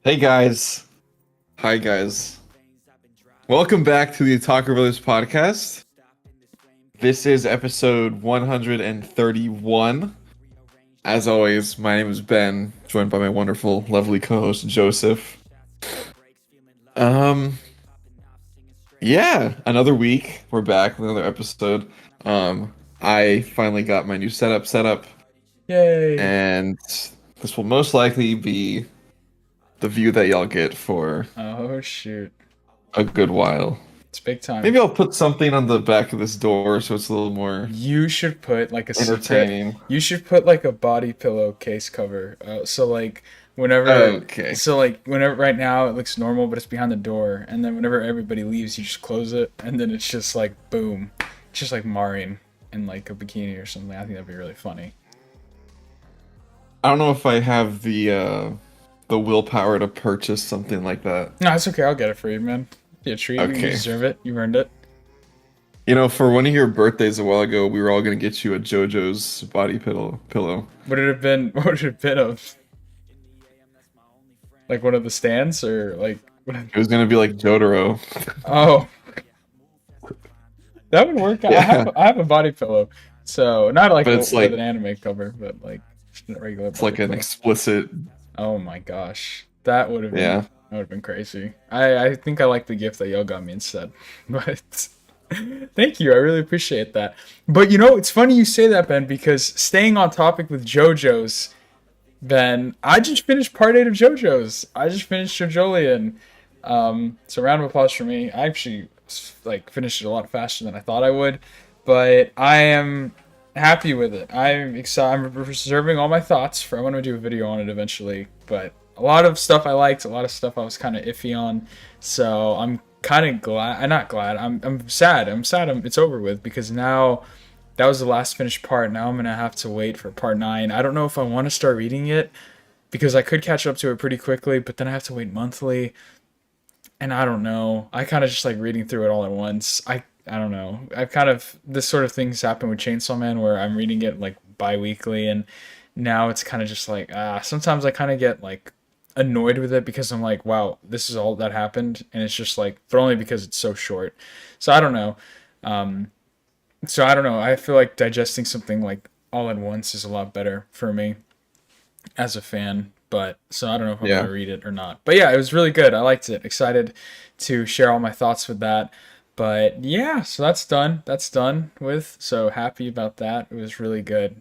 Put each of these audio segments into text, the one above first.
Hey guys. Hi guys. Welcome back to the Otaku Brothers podcast. This is episode 131. As always, my name is Ben, joined by my wonderful, lovely co-host Joseph. Um, yeah, another week. We're back with another episode. I finally got my new setup set up, Yay! and this will most likely be the view that y'all get for Oh shoot. a good while. It's big time. Maybe I'll put something on the back of this door so it's a little more You should put like a secret. entertaining. You should put like a body pillow case cover. So like whenever Okay. whenever right now it looks normal but it's behind the door, and then whenever everybody leaves you just close it, and then it's just like boom. It's just like Marin in like a bikini or something. I think that'd be really funny. I don't know if I have the willpower to purchase something like that. No, it's okay, I'll get it for you, man. Be a treat. You Okay. deserve it. You earned it. You know, for one of your birthdays a while ago, we were all gonna get you a JoJo's body pillow. Would it have been what would it have been of? Like one of the stands or like what It was gonna be like Jotaro. Oh, that would work. Yeah. I have a body pillow, so not like But it's with like an anime cover, but like just a regular it's body like an pillow. explicit. Oh my gosh, that would have been Yeah. crazy. I think I like the gift that y'all got me instead, but thank you. I really appreciate that. But you know, it's funny you say that, Ben, because staying on topic with JoJo's, Ben, I just finished part 8 of JoJo's. I just finished JoJolion. So round of applause for me. I actually like finished it a lot faster than I thought I would, but I am happy with it. I'm excited. I'm reserving all my thoughts for. I want to do a video on it eventually, but a lot of stuff I liked, a lot of stuff I was kind of iffy on. So I'm kind of glad. I'm not glad. I'm sad. It's over with because now that was the last finished part. Now I'm gonna have to wait for part 9. I don't know if I want to start reading it because I could catch up to it pretty quickly, but then I have to wait monthly. And I don't know. I kind of just like reading through it all at once. I don't know. I've kind of this sort of things happen with Chainsaw Man where I'm reading it like bi-weekly, and now it's kind of just like sometimes I kind of get like annoyed with it because I'm like, wow, this is all that happened, and it's just like, but only because it's so short. So I don't know. Um, so I don't know. I feel like digesting something like all at once is a lot better for me as a fan. But so I don't know if I'm Yeah. gonna read it or not. But yeah, it was really good. I liked it. Excited to share all my thoughts with that. But yeah, so that's done. That's done with. So happy about that. It was really good.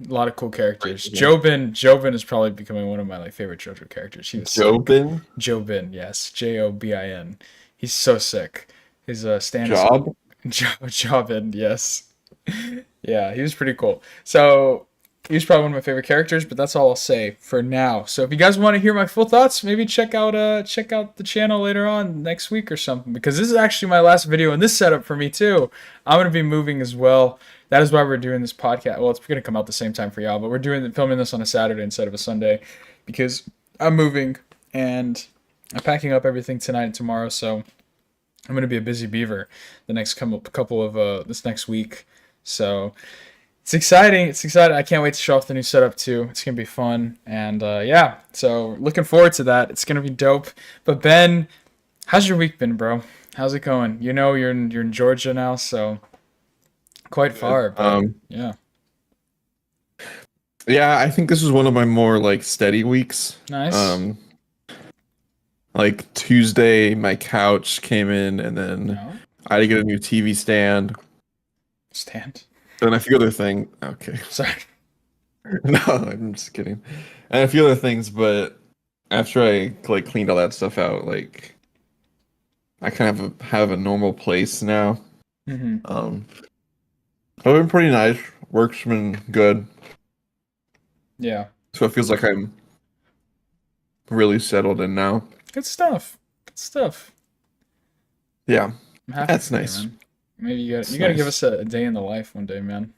A lot of cool characters. Yeah. Jobin is probably becoming one of my like favorite JoJo characters. He was sick. Jobin Jobin, yes, Jobin. He's so sick. His stand is job. Jobin, yes. Yeah, he was pretty cool. So he was probably one of my favorite characters, but that's all I'll say for now. So if you guys want to hear my full thoughts, maybe check out the channel later on next week or something, because this is actually my last video in this setup for me too. I'm gonna be moving as well. That is why we're doing this podcast. Well, it's gonna come out the same time for y'all, but we're filming this on a Saturday instead of a Sunday because I'm moving and I'm packing up everything tonight and tomorrow. So I'm gonna be a busy beaver the next couple of this next week. So it's exciting. It's exciting. I can't wait to show off the new setup too. It's gonna be fun, and yeah. So looking forward to that. It's gonna be dope. But Ben, how's your week been, bro? How's it going? You know, you're in Georgia now, so quite far. But Um, yeah, yeah, I think this was one of my more like steady weeks. nice. Um, like Tuesday, my couch came in, and then No I had to get a new TV stand, stand. and a few other things. Okay, Sorry. no, I'm just kidding, and a few other things. But after I like cleaned all that stuff out, like I kind of have a normal place now. Hmm. Um, it's been pretty nice. Work's been good, Yeah, so it feels like I'm really settled in now. good stuff. Good stuff. Yeah, I'm happy that's for you, nice. man. Maybe you It's gotta give nice. us a day in the life one day, man.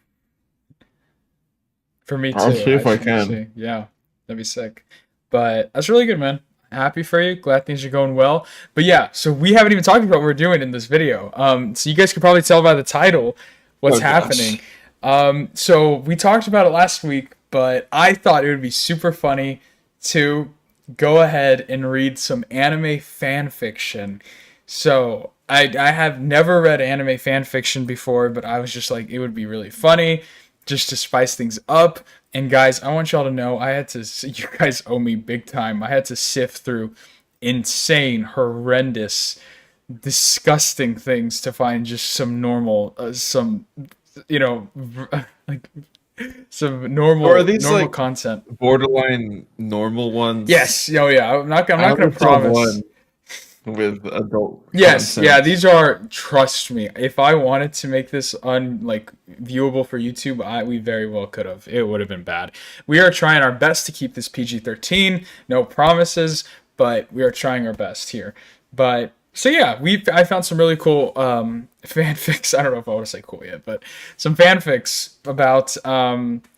For me I'll too. see I if I just want to can. see. Yeah, that'd be sick. But that's really good, man. Happy for you. Glad things are going well. But yeah, so we haven't even talked about what we're doing in this video. So you guys could probably tell by the title what's Oh happening. gosh. So we talked about it last week, but I thought it would be super funny to go ahead and read some anime fan fiction. So I have never read anime fan fiction before, but I was just like, it would be really funny just to spice things up. And guys, I want y'all to know you guys owe me big time. I had to sift through insane, horrendous, disgusting things to find just some normal, you know, like some Or are these normal like content. borderline normal ones? Yes, oh yeah. I'm not I gonna only saw promise. one with adult Yes, yeah, content. these are, trust me, if I wanted to make this viewable for YouTube, we very well could have. It would have been bad. We are trying our best to keep this PG-13, no promises, but we are trying our best here. But so yeah, I found some really cool fanfics. I don't know if I want to say cool yet, but some fanfics about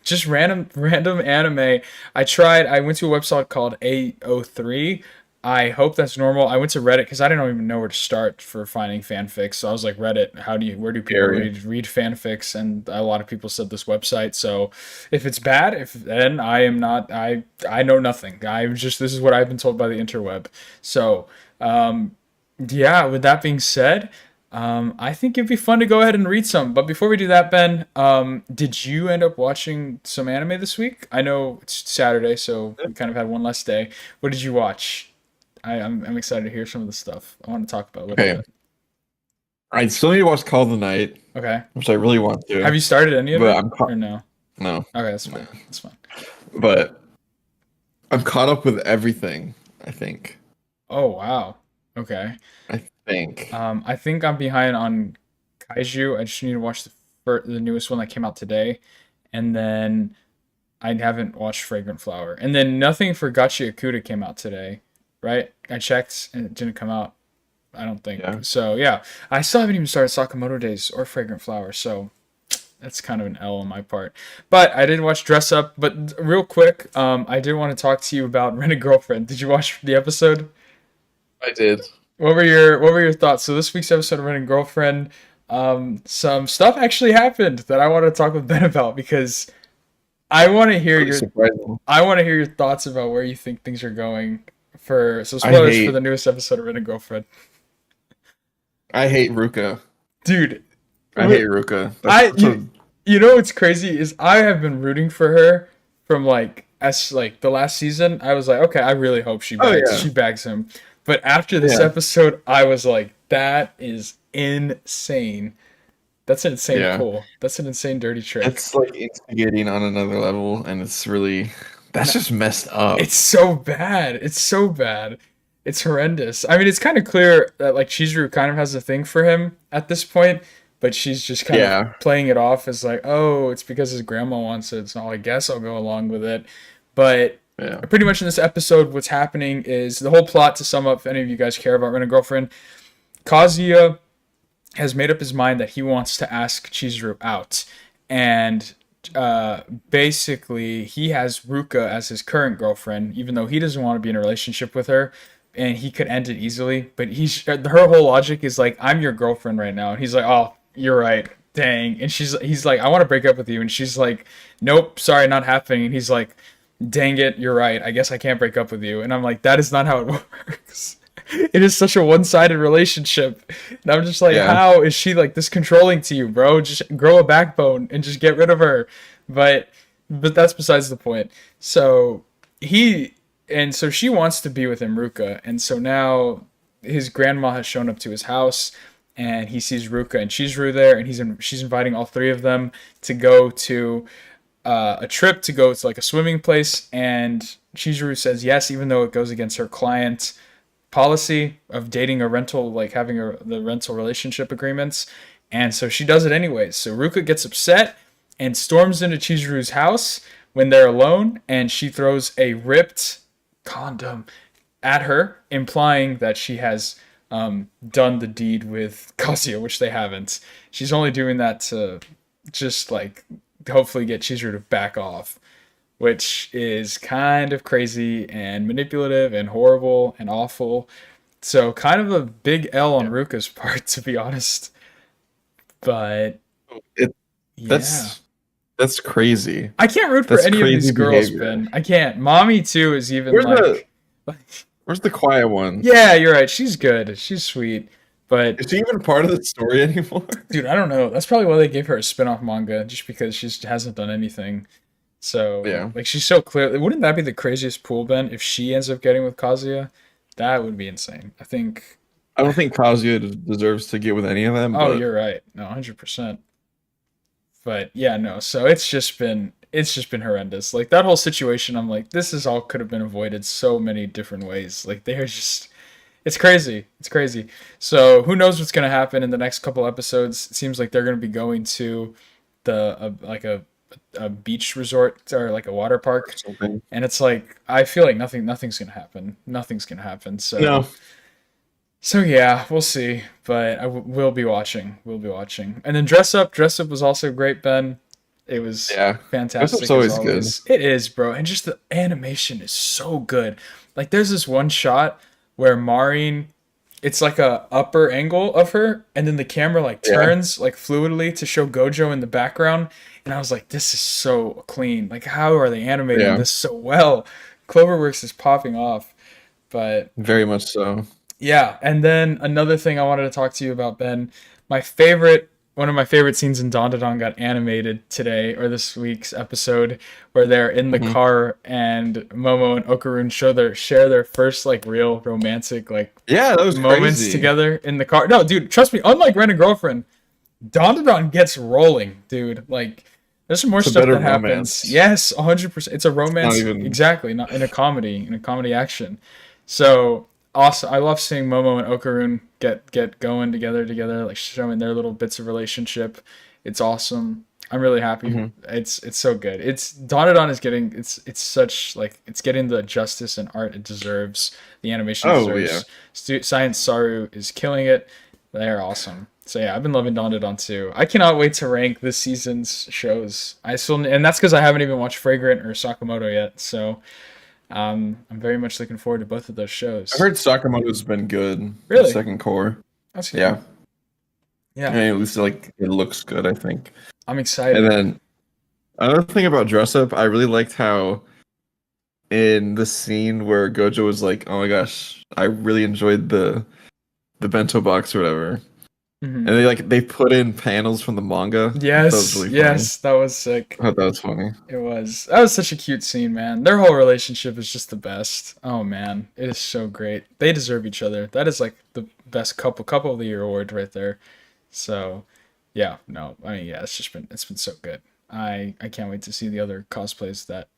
just random anime. I went to a website called AO3. I hope that's normal. I went to Reddit because I didn't even know where to start for finding fanfics. So I was like, Reddit, where do people Scary. read fanfics? And a lot of people said this website. So if it's bad, if then I am not, I know nothing. This is what I've been told by the interweb. So, yeah, with that being said, I think it'd be fun to go ahead and read some. But before we do that, Ben, did you end up watching some anime this week? I know it's Saturday, so we kind of had one less day. What did you watch? I'm excited to hear some of the stuff. I want to talk about a little Okay. bit. I still need to watch Call of the Night, Okay. which I really want to. Have you started any of But it I'm caught. or no? No, Okay, that's fine. That's fine. but I'm caught up with everything. I think. Oh wow. Okay. I think. I think I'm behind on Kaiju. I just need to watch the newest one that came out today, and then I haven't watched Fragrant Flower, and then nothing for Gachi Akuta came out today, right? I checked and it didn't come out. I don't think Yeah. so. Yeah, I still haven't even started Sakamoto Days or Fragrant Flower, so that's kind of an L on my part. But I did watch Dress Up. But real quick, I did want to talk to you about Rent a Girlfriend. Did you watch the episode? I did. What were your thoughts? So this week's episode of Rent a Girlfriend, some stuff actually happened that I want to talk with Ben about because I want to hear Pretty surprising. your thoughts about where you think things are going. So I spoilers for hate. the newest episode of Rent a Girlfriend, I hate Ruka. dude. I hate Ruka. I That's such a- you know what's crazy is I have been rooting for her from the last season. I was like, okay, I really hope Oh yeah. she bags him. But after this Yeah. episode, I was like, that is insane. That's an insane Yeah. pull. That's an insane dirty trick. It's like instigating on another level, and it's really that's just messed up. It's so bad. It's so bad. It's horrendous. I mean, it's kind of clear that like Chizuru kind of has a thing for him at this point, but she's just kind Yeah. of playing it off as like, oh, it's because his grandma wants it, so I guess I'll go along with it. But Yeah. pretty much in this episode, what's happening is the whole plot. To sum up, if any of you guys care about Rent a Girlfriend, Kazuya has made up his mind that he wants to ask Chizuru out, and basically he has Ruka as his current girlfriend, even though he doesn't want to be in a relationship with her, and he could end it easily. But her whole logic is like, I'm your girlfriend right now, and he's like, oh, you're right, dang. And he's like, I want to break up with you, and she's like, nope, sorry, not happening. And he's like, dang it, you're right, I guess I can't break up with you. And I'm like, that is not how it works. It is such a one-sided relationship, and I'm just like, Yeah. how is she like this controlling to you, bro? Just grow a backbone and just get rid of her. But that's besides the point. So so she wants to be with him, Ruka, and so now his grandma has shown up to his house, and he sees Ruka and Chizuru there, and she's inviting all three of them to go to a trip, to go to like a swimming place, and Chizuru says yes, even though it goes against her client policy of dating a rental, like having the rental relationship agreements. And so she does it anyways. So Ruka gets upset and storms into Chizuru's house when they're alone, and she throws a ripped condom at her, implying that she has done the deed with Kazuya, which they haven't. She's only doing that to just like hopefully get Chizuru to back off, which is kind of crazy and manipulative and horrible and awful. So kind of a big L on Ruka's part, to be honest. But It yeah, that's crazy. I can't root for That's any of these crazy girls, behavior. Ben. I can't. Mommy too is even Where's like, the Like, Where's the quiet one? yeah, you're right. She's good. She's sweet. But Is she even part of the story anymore? dude, I don't know. That's probably why they gave her a spin-off manga, just because she hasn't done anything. So, Yeah. like, she's so clear. Wouldn't that be the craziest pool, Ben, if she ends up getting with Kazuya? That would be insane. I think. I don't think Kazuya deserves to get with any of them, Oh, but you're right. No, 100%. But yeah, no. So it's just been horrendous. Like that whole situation, I'm like, this is all could have been avoided so many different ways. Like they're just, it's crazy. It's crazy. So who knows what's gonna happen in the next couple episodes? It seems like they're gonna be going to the like a beach resort or like a water park, something. and it's like I feel like nothing's gonna happen. Nothing's gonna happen. No. So yeah, we'll see. But we'll be watching. We'll be watching. And then Dress Up was also great, Ben. It was Yeah. This fantastic is as always good. always. It is, bro. And just the animation is so good. Like there's this one shot where Maureen, it's like a upper angle of her, and then the camera like Yeah. turns like fluidly to show Gojo in the background. And I was like, this is so clean. Like how are they animating Yeah. this so well? Cloverworks is popping off. But Very much so. yeah, and then another thing I wanted to talk to you about, Ben. My favorite, one of my favorite scenes in Dandadan got animated today or this week's episode, where they're in the Mhm. car and Momo and Okarun share their first like real romantic like Yeah, that was moments crazy. together in the car. No, dude, trust me. Unlike Rent a Girlfriend, Dandadan gets rolling, dude. Like. There's some more It's a stuff better that happens. romance. Yes, 100%. It's a Not romance, even exactly, not in a comedy action. So awesome. I love seeing Momo and Okarun get going together, like showing their little bits of relationship. It's awesome. I'm really happy. Mhm. It's so good. It's Danadon is getting it's such like it's getting the justice and art it deserves. The animation Oh yeah. deserves. Science Saru is killing it. They're awesome. So yeah, I've been loving Dandadan too. I cannot wait to rank this season's shows. I still and that's because I haven't even watched Fragrant or Sakamoto yet. So I'm very much looking forward to both of those I shows. heard Sakamoto's been good. The Really? second core. That's good. Yeah. I Yeah, mean, at least like it looks good, I think. I'm And excited. then another thing about Dress Up, I really liked how in the scene where Gojo was like, "Oh my gosh, I really enjoyed the bento box or whatever," and Hmm. they put in panels from the manga. I thought that was Yes, really funny. yes, that was sick. I thought that was funny. It was. That was such a cute scene, man. Their whole relationship is just the best. Oh man, it is so great. They deserve each other. That is like the best couple of the year award right there. So, yeah, no, I mean, yeah, it's been so good. I can't wait to see the other cosplays that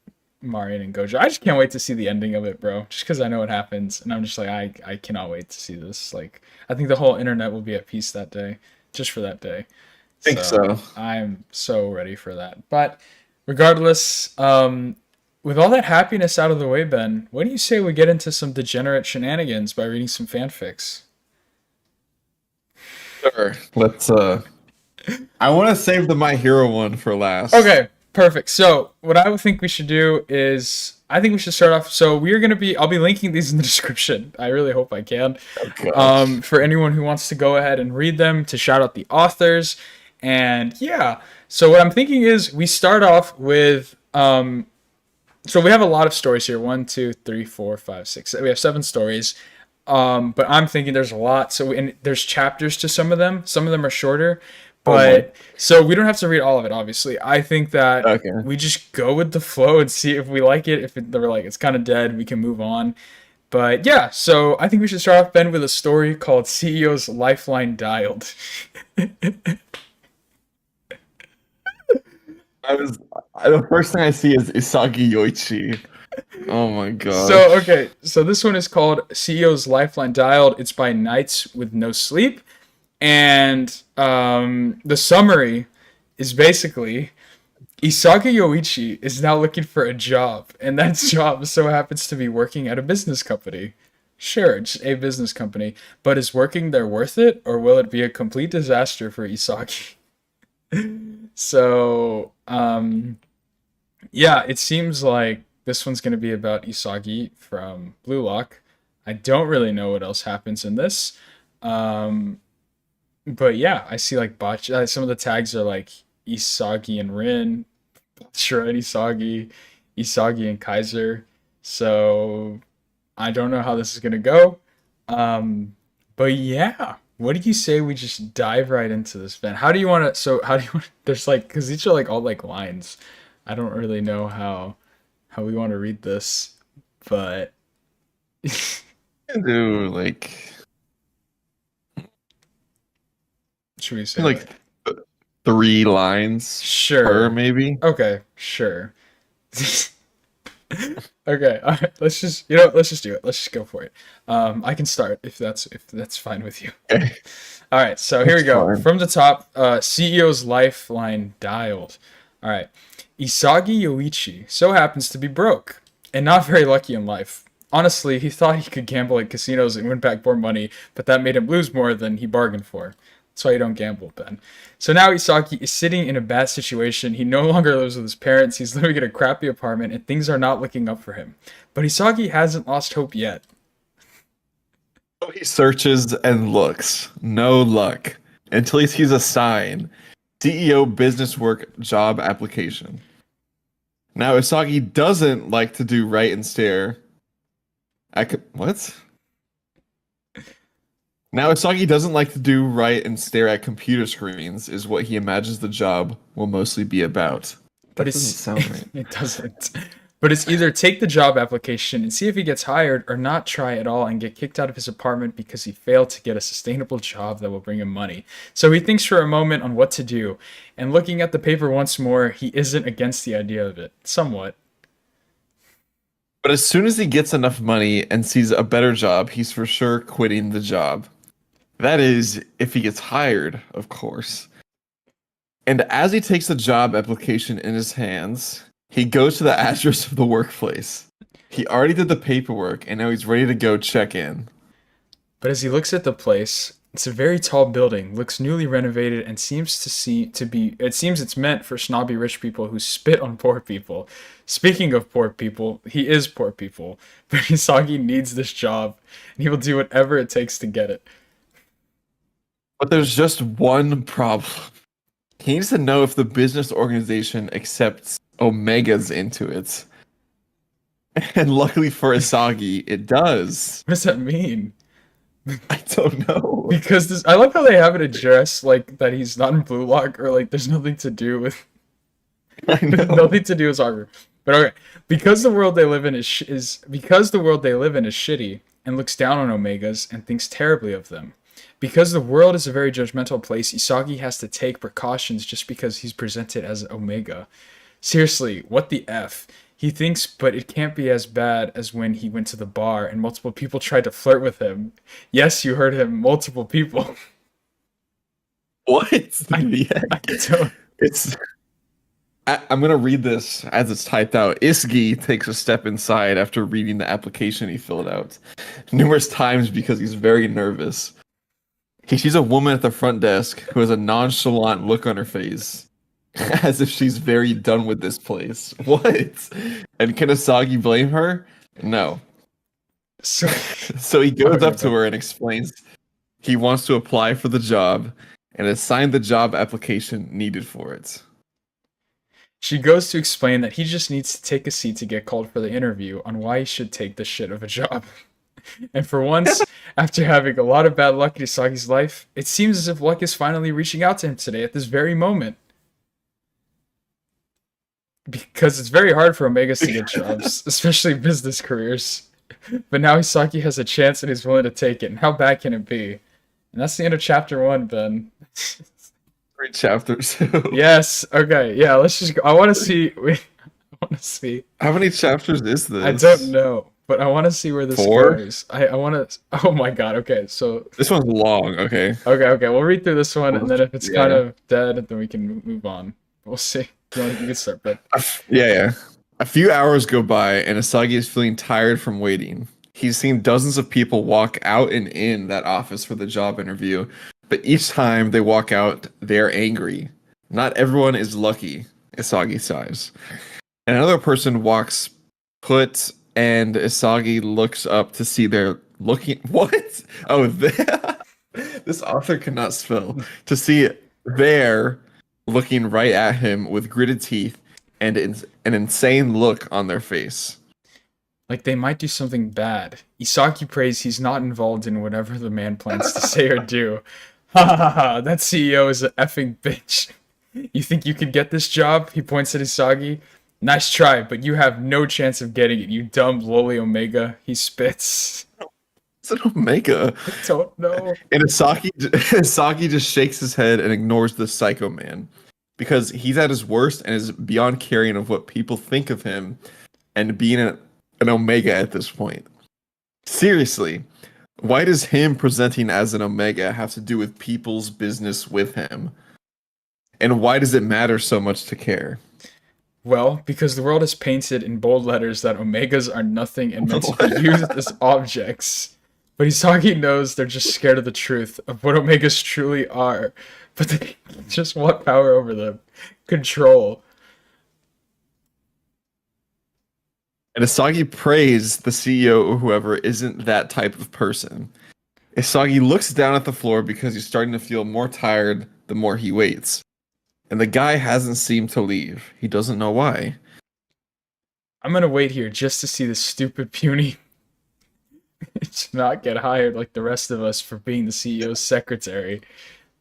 Marion and Gojo. I just can't wait to see the ending of it, bro. Just because I know what happens, and I'm just like, I cannot wait to see this. Like, I think the whole internet will be at peace that day, just for that day. I think So so. I'm so ready for that. But regardless, with all that happiness out of the way, Ben, what do you say we get into some degenerate shenanigans by reading some fanfics? Sure. Let's I want to save the My Hero one for last. Okay, perfect. So what I would think we should do is I think we should start off. So we're gonna be I'll be linking these in the description. I really hope I can. Oh gosh. For anyone who wants to go ahead and read them to shout out the authors. And yeah, so what I'm thinking is we start off with so we have a lot of stories here. One, two, three, four, five, six. We have 7 stories. But I'm thinking there's a lot. So and there's chapters to some of them. Some of them are shorter. Oh my. But so we don't have to read all of it, obviously. I think that Okay. we just go with the flow and see if we like it. If they're like it's kind of dead, we can move on. But yeah, so I think we should start off, Ben, with a story called CEO's Lifeline Dialed. The first thing I see is Isagi Yoichi. Oh my So gosh. okay, so this one is called CEO's Lifeline Dialed. It's by Nights with No Sleep, and the summary is basically Isagi Yoichi is now looking for a job, and that job so happens to be working at a business company. Sure, it's a business company, but is working there worth it, or will it be a complete disaster for Isagi? So, yeah, it seems like this one's going to be about Isagi from Blue Lock. I don't really know what else happens in this. Um, but yeah, I see like some of the tags are like Isagi and Rin, Bachira and Isagi, Isagi and Kaiser. So I don't know how this is gonna go. But yeah, what do you say we just dive right into this, Ben? How do you want to? So how do you want? There's like, because these are like all like lines. I don't really know how we want to read this, but Do like should we say like like three lines per sure? maybe. Okay, sure. Okay, all right, let's just do it. Let's just go for it. I can start if that's fine with you. Okay, All right, so here that's we go. fine. From the top, CEO's lifeline dialed. All right, Isagi Yoichi so happens to be broke and not very lucky in life. Honestly, he thought he could gamble at casinos and win back more money, but that made him lose more than he bargained for. That's why you don't gamble, Ben. So now Isaki is sitting in a bad situation. He no longer lives with his parents. He's living in a crappy apartment, and things are not looking up for him. But Isagi hasn't lost hope yet. So he searches and looks. No luck. Until he sees a sign. CEO business work job application. Now Isagi doesn't like to do right and stare. What? Now Isagi doesn't like to do right and stare at computer screens is what he imagines the job will mostly be about. But That doesn't it's sound right. it doesn't. But it's either take the job application and see if he gets hired or not try at all and get kicked out of his apartment because he failed to get a sustainable job that will bring him money. So he thinks for a moment on what to do, and looking at the paper once more, he isn't against the idea of it. Somewhat. But as soon as he gets enough money and sees a better job, he's for sure quitting the job. That is, if he gets hired, of course. And as he takes the job application in his hands, he goes to the address of the workplace. He already did the paperwork and now he's ready to go check in. But as he looks at the place, it's a very tall building, looks newly renovated, and seems to be. It seems it's meant for snobby rich people who spit on poor people. Speaking of poor people, he is poor people, but Hisagi needs this job, and he will do whatever it takes to get it. But there's just one problem. He needs to know if the business organization accepts Omegas into it. And luckily for Isagi, it does. What does that mean? I don't know. Because this, I love how they have it addressed like that he's not in Blue Lock or like there's nothing to do with I know. nothing to do with soccer. But okay, because the world they live in is because the world they live in is shitty and looks down on Omegas and thinks terribly of them. Because the world is a very judgmental place, Isagi has to take precautions just because he's presented as Omega. Seriously, what the F? He thinks, but it can't be as bad as when he went to the bar and multiple people tried to flirt with him. Yes, you heard him, multiple people. What? I, Yeah. I don't. It's. I'm gonna read this as it's typed out. Isgi takes a step inside after reading the application he filled out numerous times because he's very nervous. He sees a woman at the front desk who has a nonchalant look on her face, as if she's very done with this place. What? And can Asagi blame her? No. So, So he goes okay, up to her and explains he wants to apply for the job and has signed the job application needed for it. she goes to explain that he just needs to take a seat to get called for the interview on why he should take the shit of a job. And for once, after having a lot of bad luck in Isagi's life, it seems as if luck is finally reaching out to him today at this very moment. Because it's very hard for Omegas to get jobs, especially business careers. But now Isagi has a chance and he's willing to take it. And how bad can it be? And that's the end of chapter 1, Ben. 3 chapters. Yes. Okay. Yeah. Let's just go. I want to see. I want to see. How many chapters is this? I don't know, but I want to see where this 4? goes. I want to. Oh my God. Okay. So. This one's long. Okay. Okay. We'll read through this one, and then if it's Yeah. kind of dead, then we can move on. We'll see. You can start, but Yeah. A few hours go by, and Asagi is feeling tired from waiting. He's seen dozens of people walk out and in that office for the job interview, but each time they walk out, they're angry. Not everyone is lucky, Asagi sighs. And another person walks put, and Asagi looks up to see they're looking. What? Oh, this author cannot spell. To see they're looking right at him with gritted teeth and an insane look on their face. Like they might do something bad. Isaki prays he's not involved in whatever the man plans to say or do. Ha ha ha, that CEO is a effing bitch. You think you could get this job? He points at Isagi. Nice try, but you have no chance of getting it, you dumb lowly Omega. He spits. It's an Omega. I don't know. And Asagi just shakes his head and ignores the psycho man because he's at his worst and is beyond caring of what people think of him and being an Omega at this point. Seriously, why does him presenting as an Omega have to do with people's business with him? And why does it matter so much to care? Well, because the world is painted in bold letters that Omegas are nothing and meant to be used as objects. But Isagi knows they're just scared of the truth of what Omegas truly are. But they just want power over them. Control. And Isagi prays the CEO or whoever isn't that type of person. Isagi looks down at the floor because he's starting to feel more tired the more he waits. And the guy hasn't seemed to leave. He doesn't know why. I'm gonna wait here just to see this stupid puny not get hired like the rest of us for being the CEO's secretary.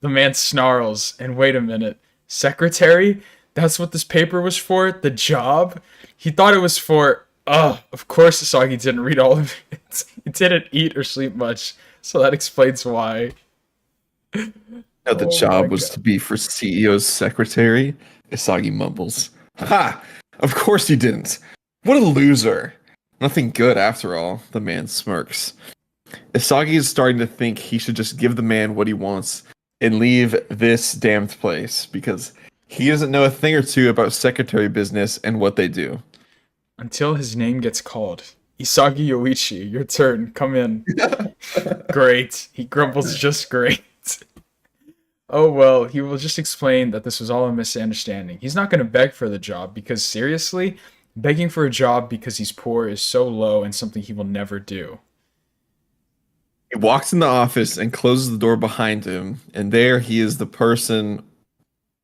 The man snarls, and wait a minute. Secretary? That's what this paper was for? The job? He thought it was for... of course Isagi didn't read all of it. He didn't eat or sleep much, so that explains why. Now the job was to be for CEO's secretary? Isagi mumbles. Ha! Of course you didn't. What a loser. Nothing good after all, the man smirks. Isagi is starting to think he should just give the man what he wants and leave this damned place because he doesn't know a thing or two about secretary business and what they do. Until his name gets called. Isagi Yoichi, your turn. Come in. Great. He grumbles just great. Oh well, he will just explain that this was all a misunderstanding. He's not going to beg for the job because seriously, begging for a job because he's poor is so low and something he will never do. He walks in the office and closes the door behind him, and there he is the person,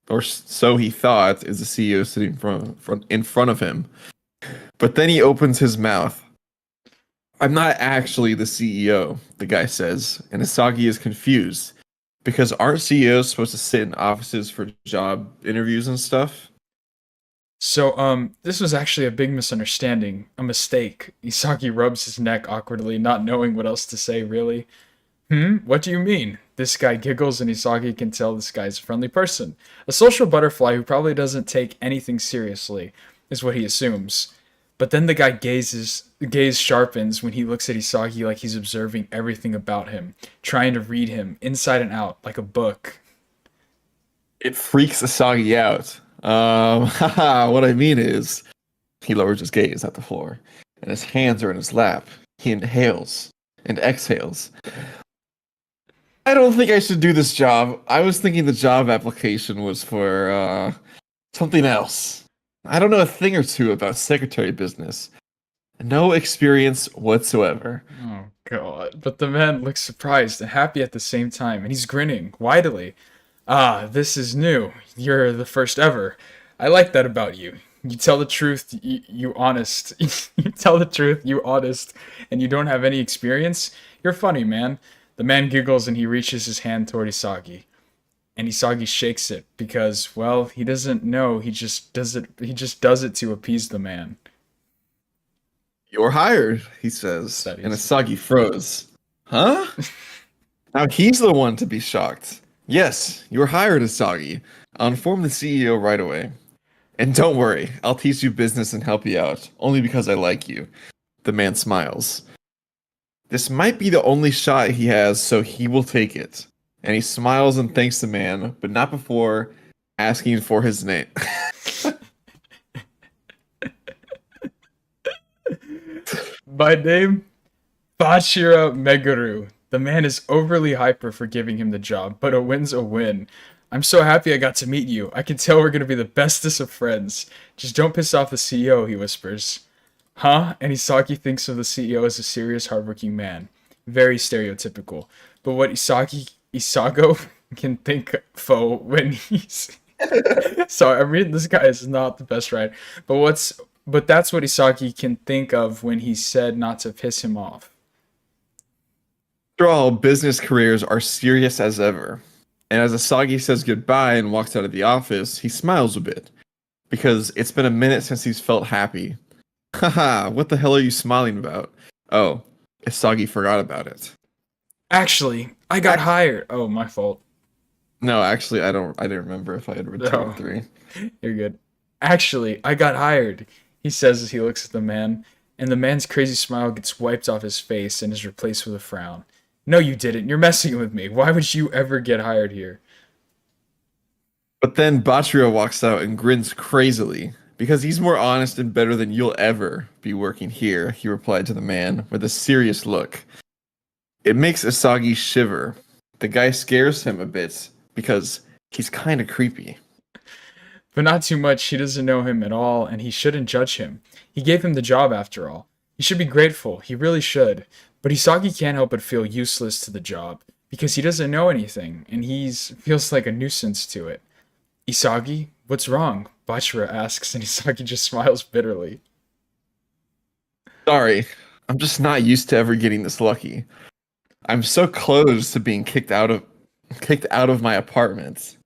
or so he thought, is the CEO sitting in front of him. But then he opens his mouth. I'm not actually the CEO, the guy says, and Isagi is confused. Because aren't CEOs supposed to sit in offices for job interviews and stuff? So, this was actually a big misunderstanding, a mistake. Isagi rubs his neck awkwardly, not knowing what else to say, really. What do you mean? This guy giggles and Isagi can tell this guy's a friendly person. A social butterfly who probably doesn't take anything seriously, is what he assumes. But then the guy gaze sharpens when he looks at Isagi like he's observing everything about him, trying to read him inside and out like a book. It freaks Isagi out. What I mean is, he lowers his gaze at the floor, and his hands are in his lap. He inhales and exhales. I don't think I should do this job. I was thinking the job application was for, something else. I don't know a thing or two about secretary business. No experience whatsoever. Oh, God. But the man looks surprised and happy at the same time, and he's grinning widely. Ah, this is new. You're the first ever. I like that about you. You tell the truth, you honest. You tell the truth, you honest, and you don't have any experience? You're funny, man. The man giggles and he reaches his hand toward Isagi. And Isagi shakes it because, well, he doesn't know. He just does it to appease the man. You're hired, he says. And Isagi froze. Huh? Now he's the one to be shocked. Yes, you're hired, Isagi. I'll inform the CEO right away. And don't worry, I'll teach you business and help you out, only because I like you. The man smiles. This might be the only shot he has, so he will take it. And he smiles and thanks the man, but not before asking for his name. My name? Bachira Meguru. The man is overly hyper for giving him the job, but a win's a win. I'm so happy I got to meet you. I can tell we're going to be the bestest of friends. Just don't piss off the CEO, he whispers. Huh? And Isagi thinks of the CEO as a serious, hardworking man. Very stereotypical. But what Isago can think when he's... Sorry, I'm reading this guy is not the best, right? But But that's what Isagi can think of when he said not to piss him off. After all, business careers are serious as ever. And as Asagi says goodbye and walks out of the office, he smiles a bit. Because it's been a minute since he's felt happy. Haha, what the hell are you smiling about? Oh, Asagi forgot about it. Actually, I got hired. Oh, my fault. No, actually, I didn't remember if I had read 2 or No. 3. You're good. Actually, I got hired, he says as he looks at the man, and the man's crazy smile gets wiped off his face and is replaced with a frown. No, you didn't. You're messing with me. Why would you ever get hired here? But then Bachira walks out and grins crazily. Because he's more honest and better than you'll ever be working here, he replied to the man with a serious look. It makes Asagi shiver. The guy scares him a bit because he's kind of creepy. But not too much. He doesn't know him at all, and he shouldn't judge him. He gave him the job after all. He should be grateful. He really should. But Isagi can't help but feel useless to the job because he doesn't know anything, and he feels like a nuisance to it. Isagi, what's wrong? Bachira asks, and Isagi just smiles bitterly. Sorry, I'm just not used to ever getting this lucky. I'm so close to being kicked out of my apartment.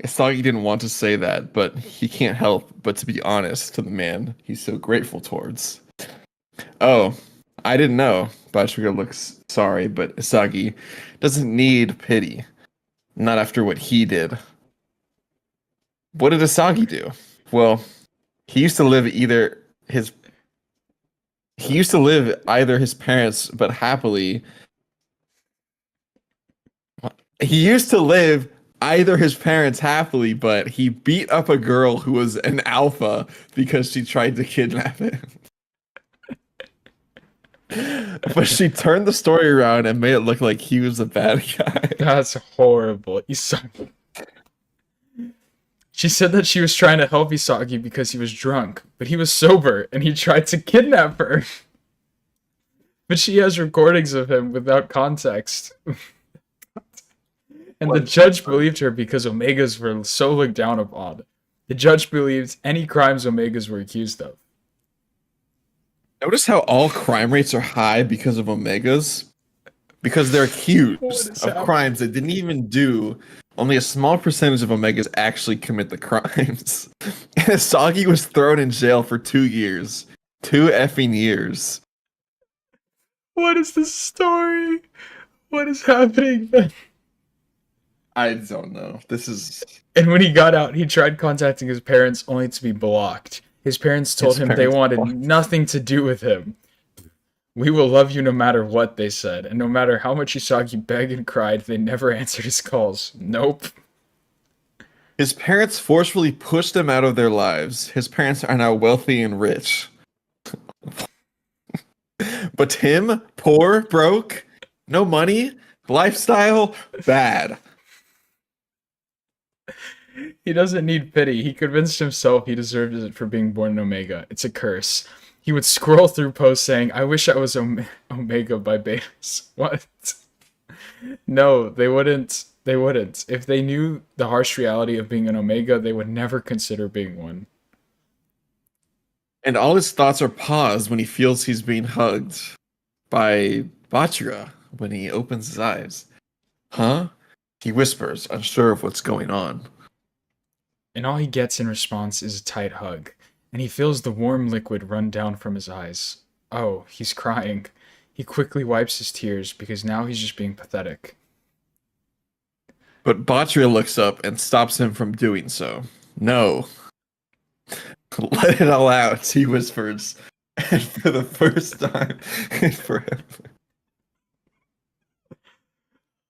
Isagi didn't want to say that, but he can't help but to be honest to the man he's so grateful towards. Oh, I didn't know. Bachira looks sorry, but Isagi doesn't need pity. Not after what he did. What did Asagi do? Well, he used to live either his parents, but happily. He used to live either his parents happily, but he beat up a girl who was an alpha because she tried to kidnap him. But she turned the story around and made it look like he was a bad guy. That's horrible. Isagi. She said that she was trying to help Isagi because he was drunk, but he was sober and he tried to kidnap her. But she has recordings of him without context. And the judge believed her because Omegas were so looked down upon. The judge believed any crimes Omegas were accused of. Notice how all crime rates are high because of Omegas? Because they're accused of crimes that didn't even do. Only a small percentage of Omegas actually commit the crimes. And Asagi was thrown in jail for 2 years. 2 effing years. What is this story? What is happening? I don't know. This is... And when he got out, he tried contacting his parents only to be blocked. His parents told him they wanted nothing to do with him. We will love you no matter what, they said. And no matter how much Isagi begged and cried, they never answered his calls. Nope. His parents forcefully pushed him out of their lives. His parents are now wealthy and rich. But him, poor, broke, no money, lifestyle, bad. He doesn't need pity. He convinced himself he deserved it for being born an Omega. It's a curse. He would scroll through posts saying, I wish I was Omega by Betas. What? No, they wouldn't. They wouldn't. If they knew the harsh reality of being an Omega, they would never consider being one. And all his thoughts are paused when he feels he's being hugged by Bachira when he opens his eyes. Huh? He whispers, unsure of what's going on. And all he gets in response is a tight hug. And he feels the warm liquid run down from his eyes. Oh, he's crying. He quickly wipes his tears because now he's just being pathetic. But Bachira looks up and stops him from doing so. No. Let it all out, he whispers. And for the first time in forever.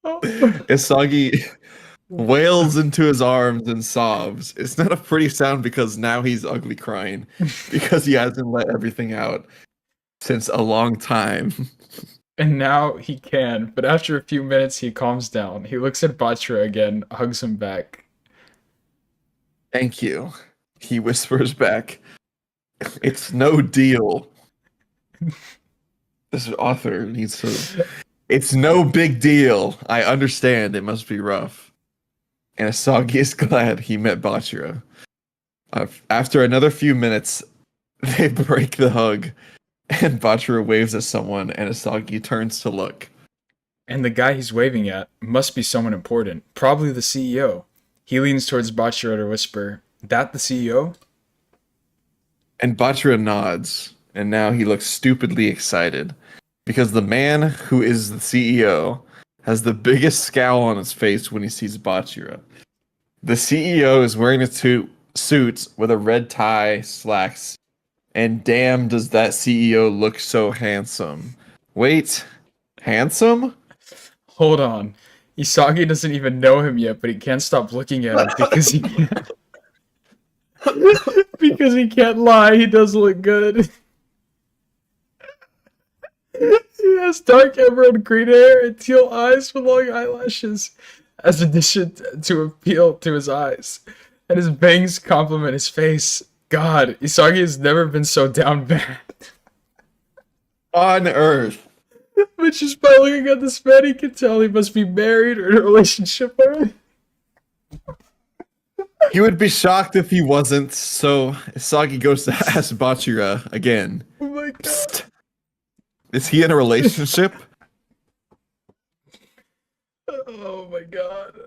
Isagi wails into his arms and sobs. It's not a pretty sound because now he's ugly crying. Because he hasn't let everything out since a long time. And now he can, but after a few minutes he calms down. He looks at Bachira again, hugs him back. Thank you, he whispers back. It's no deal. This author needs to... It's no big deal. I understand it must be rough. And Asagi is glad he met Bachira. After another few minutes, They break the hug, and Bachira waves at someone, and Asagi turns to look. And the guy he's waving at must be someone important, probably the CEO. He leans towards Bachira to whisper, "That the CEO?" And Bachira nods, and now he looks stupidly excited, because the man who is the CEO has the biggest scowl on his face when he sees Bachira. The CEO is wearing a suit with a red tie, slacks, and damn does that CEO look so handsome. Wait, handsome? Hold on. Isagi doesn't even know him yet, but he can't stop looking at him because he can't. Because he can't lie, he does look good. He has dark emerald green hair and teal eyes with long eyelashes, as addition to appeal to his eyes. And his bangs complement his face. God, Isagi has never been so down bad. On Earth. But just by looking at this man, he can tell he must be married or in a relationship already. He would be shocked if he wasn't, so Isagi goes to ask Bachira again. Oh my god. Psst. Is he in a relationship? Oh my god.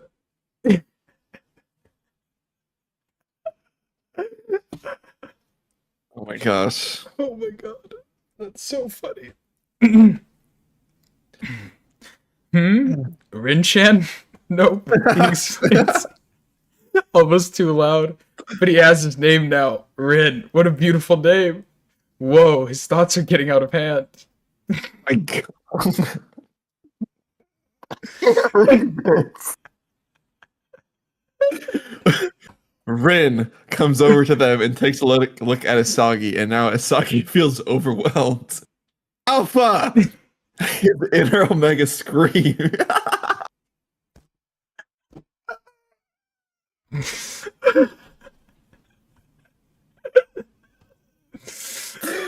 Oh my gosh. Oh my god. That's so funny. Rin-chan? Nope. He explains. Almost too loud. But he has his name now. Rin. What a beautiful name. Whoa, his thoughts are getting out of hand. My God. Rin comes over to them and takes a look at Asagi, and now Asagi feels overwhelmed. Alpha! His inner Omega scream.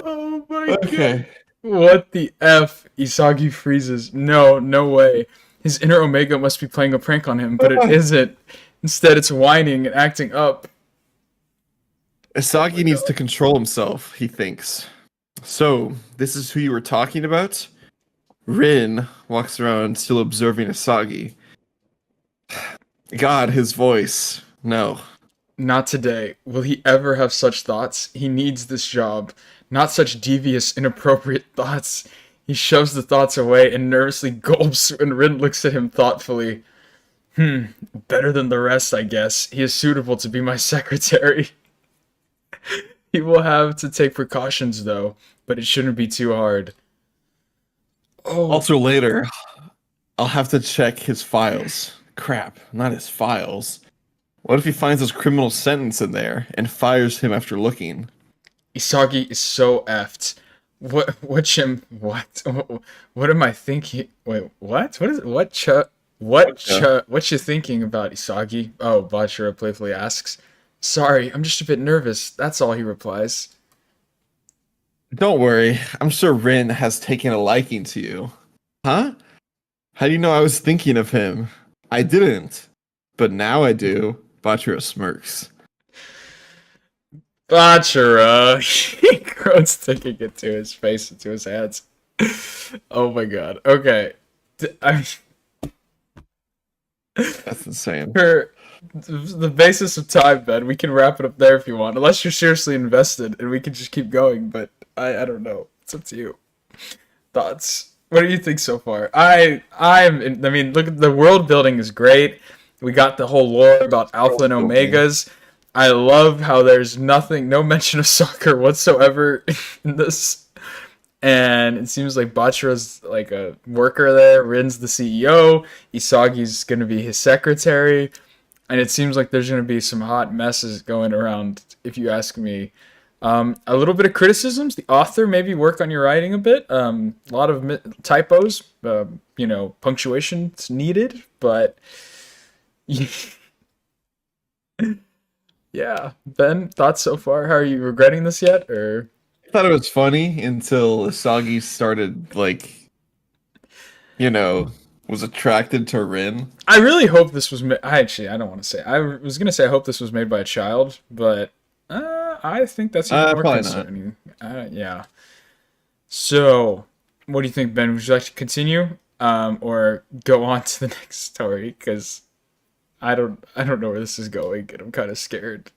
Oh my god. Okay. What the F? Isagi freezes. No, no way. His inner Omega must be playing a prank on him, but it isn't. Instead, it's whining and acting up. Asagi needs to control himself, he thinks. So, this is who you were talking about? Rin walks around still observing Asagi. God, his voice. No. Not today. Will he ever have such thoughts? He needs this job. Not such devious, inappropriate thoughts. He shoves the thoughts away and nervously gulps when Rin looks at him thoughtfully. Better than the rest, I guess. He is suitable to be my secretary. He will have to take precautions, though, but it shouldn't be too hard. Oh, Also later, I'll have to check his files. Crap, not his files. What if he finds his criminal sentence in there and fires him after looking? Isagi is so effed. What am I thinking? Wait, what? What is it? What you thinking about, Isagi? Oh, Bachira playfully asks. Sorry, I'm just a bit nervous. That's all, he replies. Don't worry, I'm sure Rin has taken a liking to you. Huh? How do you know I was thinking of him? I didn't. But now I do. Bachira smirks. Bachira! He groans, sticking it to his face and to his hands. Oh my god. Okay. That's insane. For the basis of time, Ben, we can wrap it up there if you want. Unless you're seriously invested, and we can just keep going, but I don't know. It's up to you. Thoughts? What do you think so far? I mean, look, the world building is great. We got the whole lore about Alpha and Omegas. I love how there's no mention of soccer whatsoever in this. And it seems like Bachira's like a worker there. Rin's the CEO. Isagi's going to be his secretary. And it seems like there's going to be some hot messes going around, if you ask me. A little bit of criticisms. The author maybe work on your writing a bit. A lot of typos. Punctuation's needed. But yeah. Ben, thoughts so far? How are you regretting this yet? Or I thought it was funny until Asagi started, was attracted to Rin. I really hope this was I don't want to say. I was going to say I hope this was made by a child, but I think that's even more Probably not. concerning. Yeah. So, what do you think, Ben? Would you like to continue, or go on to the next story? Because I don't know where this is going, and I'm kind of scared.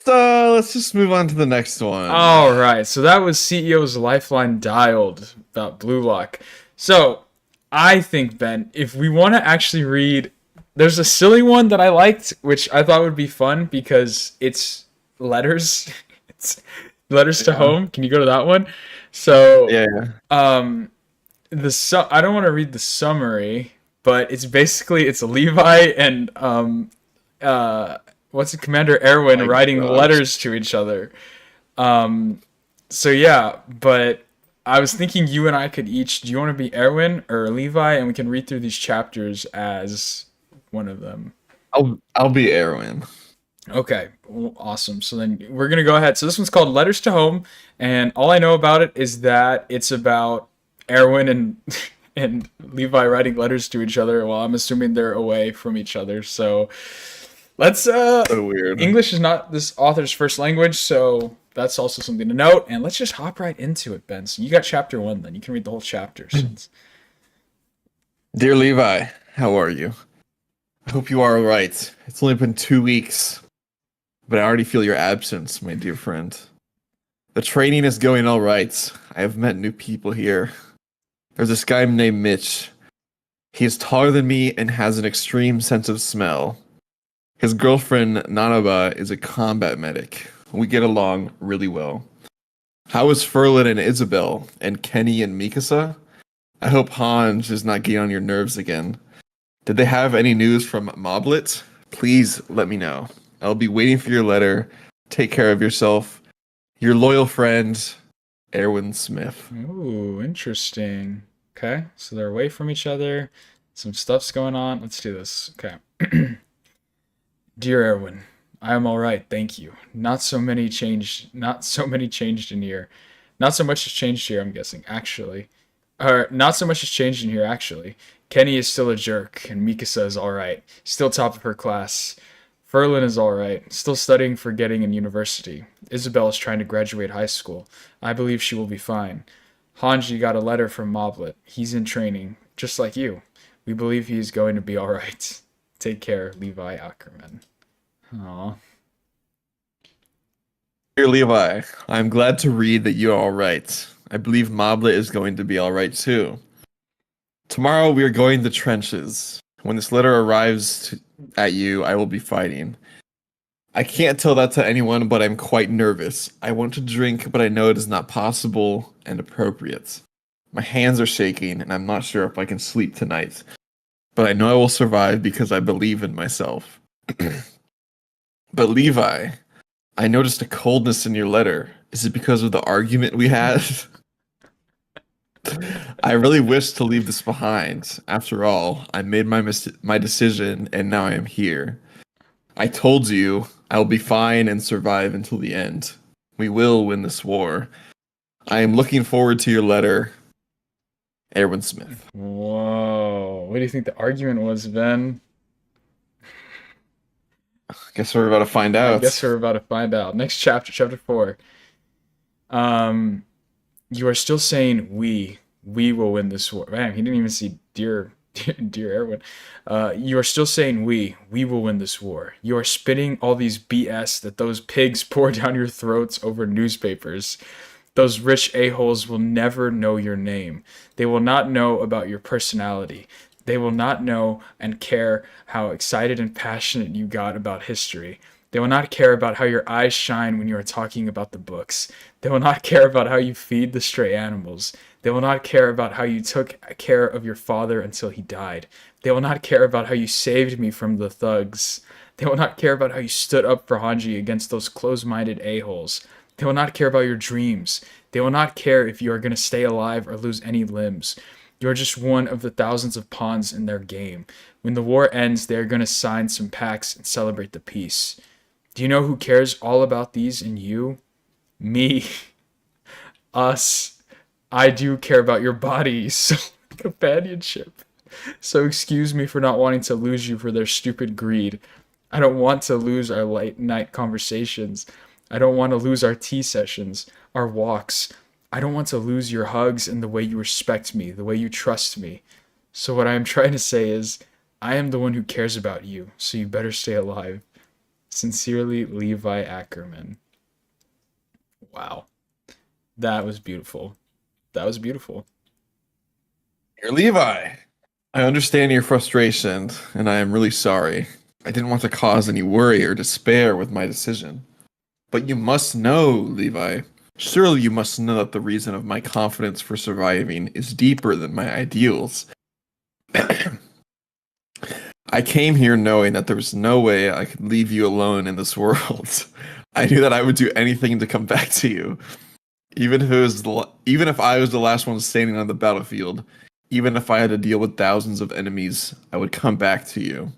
So let's just move on to the next one. All right. So that was CEO's Lifeline dialed about Blue Lock. So I think, Ben, if we want to actually read, there's a silly one that I liked, which I thought would be fun because it's letters. It's letters to Yeah. home. Can you go to that one? So, Yeah. um, I don't want to read the summary, but it's basically it's Levi and uh what's it, Commander Oh Erwin my writing gosh. letters to each other. Um, so yeah, but I was thinking you and I could each. Do you want to be Erwin or Levi, and we can read through these chapters as one of them? I'll be Erwin. Okay, awesome. So then we're gonna go ahead. So this one's called Letters to Home, and all I know about it is that it's about Erwin and and Levi writing letters to each other. Well, I'm assuming they're away from each other. So let's So weird. English is not this author's first language, so that's also something to note. And let's just hop right into it, Ben. So you got chapter one, then you can read the whole chapter. Since Dear Levi, how are you? I hope you are all right. It's only been 2 weeks, but I already feel your absence, my dear friend. The training is going all right. I have met new people here. There's this guy named Mitch. He is taller than me and has an extreme sense of smell. His girlfriend, Nanaba, is a combat medic. We get along really well. How is Ferlin and Isabel, and Kenny and Mikasa? I hope Hans is not getting on your nerves again. Did they have any news from Moblet? Please let me know. I'll be waiting for your letter. Take care of yourself. Your loyal friend, Erwin Smith. ooh, interesting. Okay, so they're away from each other. Some stuff's going on. Let's do this. Okay. Dear Erwin, I am all right, thank you. Not so many changed in here. Not so much has changed here, I'm guessing, actually. Or not so much has changed in here, actually. Kenny is still a jerk, and Mikasa is all right. Still top of her class. Ferlin is all right. Still studying for getting in university. Isabel is trying to graduate high school. I believe she will be fine. Hanji got a letter from Moblet. He's in training, just like you. We believe he is going to be all right. Take care, Levi Ackerman. Aw. Dear Levi, I'm glad to read that you're all right. I believe Moblet is going to be all right too. Tomorrow we are going to trenches. When this letter arrives at you, I will be fighting. I can't tell that to anyone, but I'm quite nervous. I want to drink, but I know it is not possible and appropriate. My hands are shaking, and I'm not sure if I can sleep tonight. But I know I will survive because I believe in myself. But Levi, I noticed a coldness in your letter. Is it because of the argument we had? I really wish to leave this behind. After all, I made my decision, and now I am here. I told you I will be fine and survive until the end. We will win this war. I am looking forward to your letter, Erwin Smith. Whoa. What do you think the argument was, Ben? Guess we're about to find I guess out. we're about to find out. Next chapter, chapter 4. Um, you are still saying we will win this war. Man, he didn't even see dear Erwin. You are still saying we will win this war. You are spitting all these BS that those pigs pour down your throats over newspapers. Those rich a-holes will never know your name. They will not know about your personality. They will not know and care how excited and passionate you got about history. They will not care about how your eyes shine when you are talking about the books. They will not care about how you feed the stray animals. They will not care about how you took care of your father until he died. They will not care about how you saved me from the thugs. They will not care about how you stood up for Hanji against those close-minded a-holes. They will not care about your dreams. They will not care if you are going to stay alive or lose any limbs. You are just one of the thousands of pawns in their game. When the war ends, they are going to sign some pacts and celebrate the peace. Do you know who cares all about these and you? Me. Us. I do care about your body. So, companionship. So excuse me for not wanting to lose you for their stupid greed. I don't want to lose our late night conversations. I don't want to lose our tea sessions, our walks. I don't want to lose your hugs and the way you respect me, the way you trust me. So what I am trying to say is, I am the one who cares about you, so you better stay alive. Sincerely, Levi Ackerman. Wow. That was beautiful. That was beautiful. Dear Levi, I understand your frustration, and I am really sorry. I didn't want to cause any worry or despair with my decision. But you must know, Levi. Surely you must know that the reason of my confidence for surviving is deeper than my ideals. I came here knowing that there was no way I could leave you alone in this world. I knew that I would do anything to come back to you. Even if I was the last one standing on the battlefield, even if I had to deal with thousands of enemies, I would come back to you.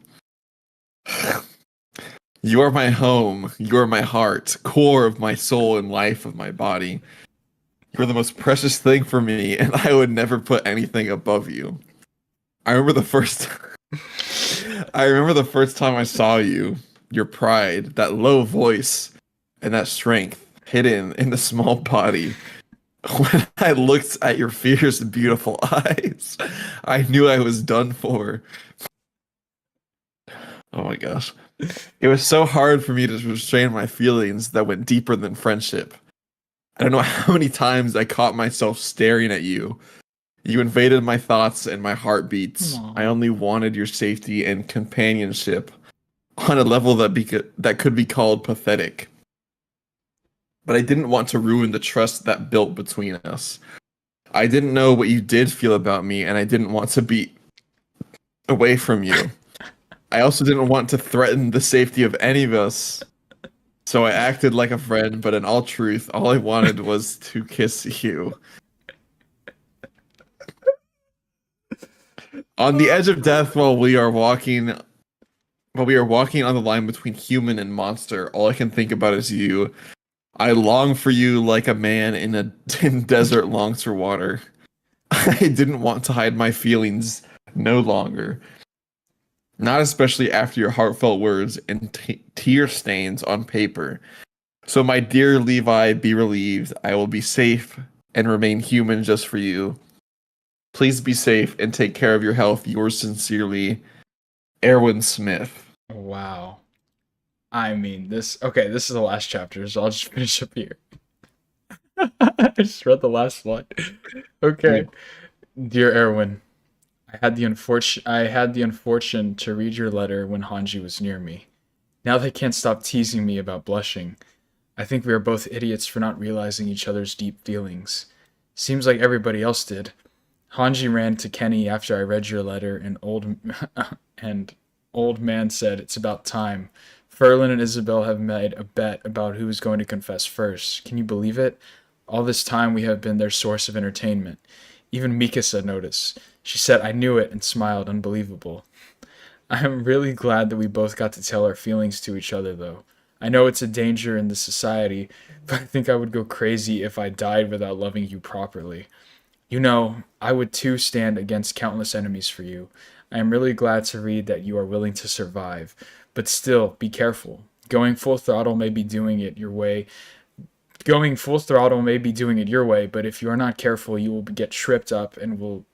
You are my home, you are my heart, core of my soul and life of my body. You're the most precious thing for me, and I would never put anything above you. I remember the first time I saw you, your pride, that low voice, and that strength hidden in the small body. When I looked at your fierce, beautiful eyes, I knew I was done for. Oh my gosh. It was so hard for me to restrain my feelings that went deeper than friendship. I don't know how many times I caught myself staring at you. You invaded my thoughts and my heartbeats. Aww. I only wanted your safety and companionship on a level that could be called pathetic. But I didn't want to ruin the trust that built between us. I didn't know what you did feel about me, and I didn't want to be away from you. I also didn't want to threaten the safety of any of us. So I acted like a friend, but in all truth, all I wanted was to kiss you. On the edge of death while we are walking on the line between human and monster, all I can think about is you. I long for you like a man in desert longs for water. I didn't want to hide my feelings no longer. Not especially after your heartfelt words and tear stains on paper. So my dear Levi, be relieved. I will be safe and remain human just for you. Please be safe and take care of your health. Yours sincerely, Erwin Smith. Wow. I mean, this is the last chapter, so I'll just finish up here. I just read the last line. Okay. Dear Erwin, I had the unfortune to read your letter when Hanji was near me. Now they can't stop teasing me about blushing. I think we are both idiots for not realizing each other's deep feelings. Seems like everybody else did. Hanji ran to Kenny after I read your letter, and old man said it's about time. Ferlin and Isabel have made a bet about who is going to confess first. Can you believe it? All this time we have been their source of entertainment. Even Mikasa noticed. She said, I knew it, and smiled, unbelievable. I am really glad that we both got to tell our feelings to each other, though. I know it's a danger in this society, but I think I would go crazy if I died without loving you properly. You know, I would too stand against countless enemies for you. I am really glad to read that you are willing to survive, but still, be careful. Going full throttle may be doing it your way, but if you are not careful, you will get tripped up and you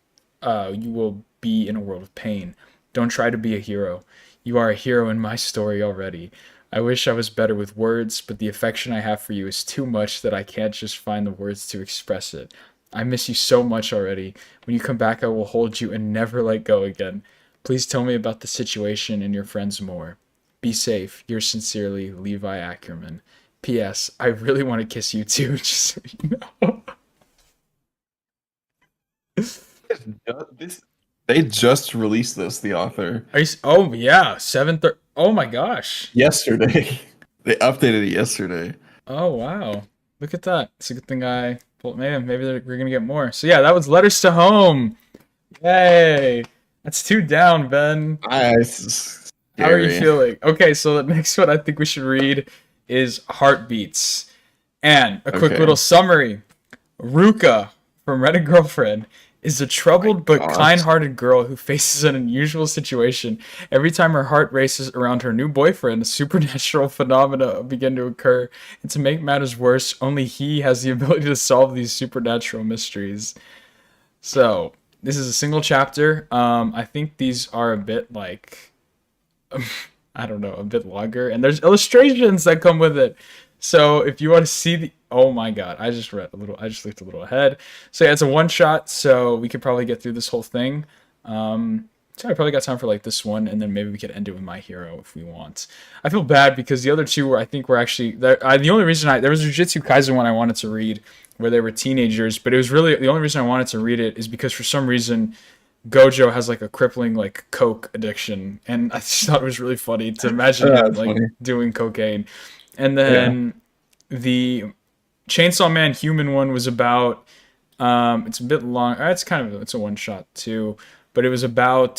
will be in a world of pain. Don't try to be a hero. You are a hero in my story already. I wish I was better with words, but the affection I have for you is too much that I can't just find the words to express it. I miss you so much already. When you come back, I will hold you and never let go again. Please tell me about the situation and your friends more. Be safe. Yours sincerely, Levi Ackerman. P.S. I really want to kiss you too, just so you know. They just released this, the author. Oh, yeah. 7:30. Oh, my gosh. Yesterday. They updated it yesterday. Oh, wow. Look at that. It's a good thing well, man, maybe we're going to get more. So, yeah, that was Letters to Home. Yay. That's 2 down, Ben. Nice. How are you feeling? Okay, so the next one I think we should read is Heartbeats. And a quick little summary. Ruka from Red and Girlfriend is a troubled but Gosh. kind-hearted girl who faces an unusual situation. Every time her heart races around her new boyfriend, supernatural phenomena begin to occur. And to make matters worse, only he has the ability to solve these supernatural mysteries. So, this is a single chapter. I think these are a bit like I don't know, a bit longer, and there's illustrations that come with it. So if you want to see the, oh my god, I just read a little, I just looked a little ahead. So yeah, it's a one shot, so we could probably get through this whole thing. So I probably got time for like this one, and then maybe we could end it with My Hero if we want. I feel bad because the other two were, I think, were actually the only reason there was a Jujutsu Kaisen one I wanted to read where they were teenagers, but it was really the only reason I wanted to read it is because for some reason Gojo has like a crippling like coke addiction, and I just thought it was really funny to imagine him That's like funny. doing cocaine. And Yeah. then the Chainsaw Man human one was about it's a bit long. It's kind of it's a one shot too, but it was about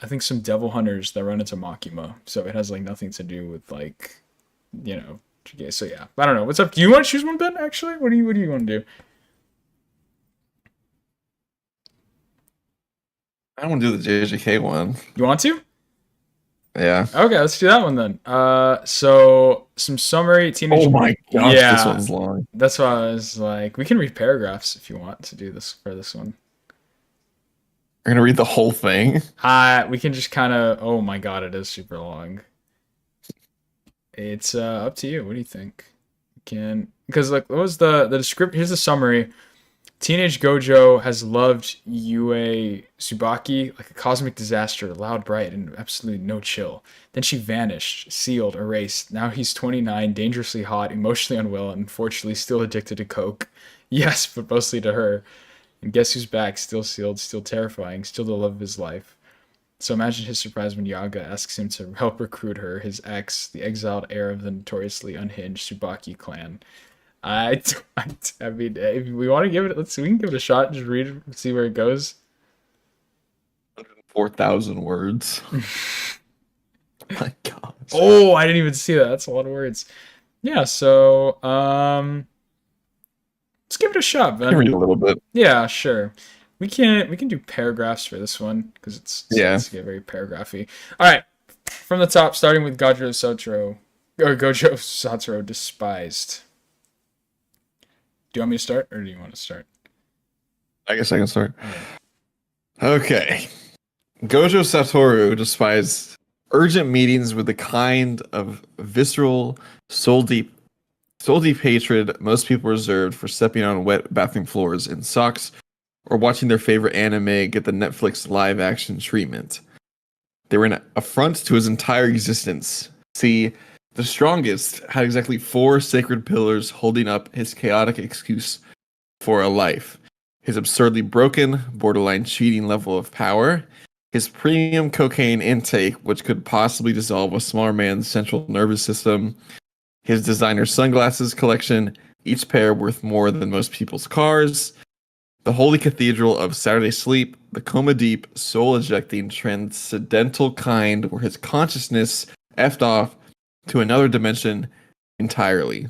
I think some devil hunters that run into Makima, so it has like nothing to do with like you know. Okay, so yeah, I don't know. What's up? Do you want to choose one, Ben? Actually, what do you want to do? I want to do the JJK one. You want to? Yeah. Okay, let's do that one then. So some summary teenage. Oh my gosh, this Yeah, one's long. that's why I was like, we can read paragraphs if you want to do this for this one. We're gonna read the whole thing. We can just kind of. Oh my god, it is super long. It's up to you. What do you think? You can because like what was the description? Here's the summary. Teenage Gojo has loved Yue Tsubaki like a cosmic disaster, loud, bright, and absolutely no chill. Then she vanished, sealed, erased. Now he's 29, dangerously hot, emotionally unwell, and unfortunately still addicted to coke. Yes, but mostly to her. And guess who's back? Still sealed, still terrifying, still the love of his life. So imagine his surprise when Yaga asks him to help recruit her, his ex, the exiled heir of the notoriously unhinged Tsubaki clan. I mean, if we want to give it, we can give it a shot. Just read it, see where it goes. 4,000 words. My gosh. Oh, I didn't even see that. That's a lot of words. Yeah, so let's give it a shot, I can Ben. read a little bit. Yeah, sure. We can do paragraphs for this one because Yeah. it's get very paragraphy. All right, from the top, starting with Gojo Satoru despised. Do you want me to start, or do you want to start? I guess I can start. Okay. Gojo Satoru despised urgent meetings with the kind of visceral, soul deep hatred most people reserved for stepping on wet bathroom floors in socks or watching their favorite anime get the Netflix live action treatment. They were an affront to his entire existence. See, the strongest had exactly 4 sacred pillars holding up his chaotic excuse for a life: his absurdly broken, borderline cheating level of power, his premium cocaine intake, which could possibly dissolve a smaller man's central nervous system, his designer sunglasses collection, each pair worth more than most people's cars, the holy cathedral of Saturday sleep, the coma deep, soul ejecting, transcendental kind where his consciousness effed off to another dimension entirely.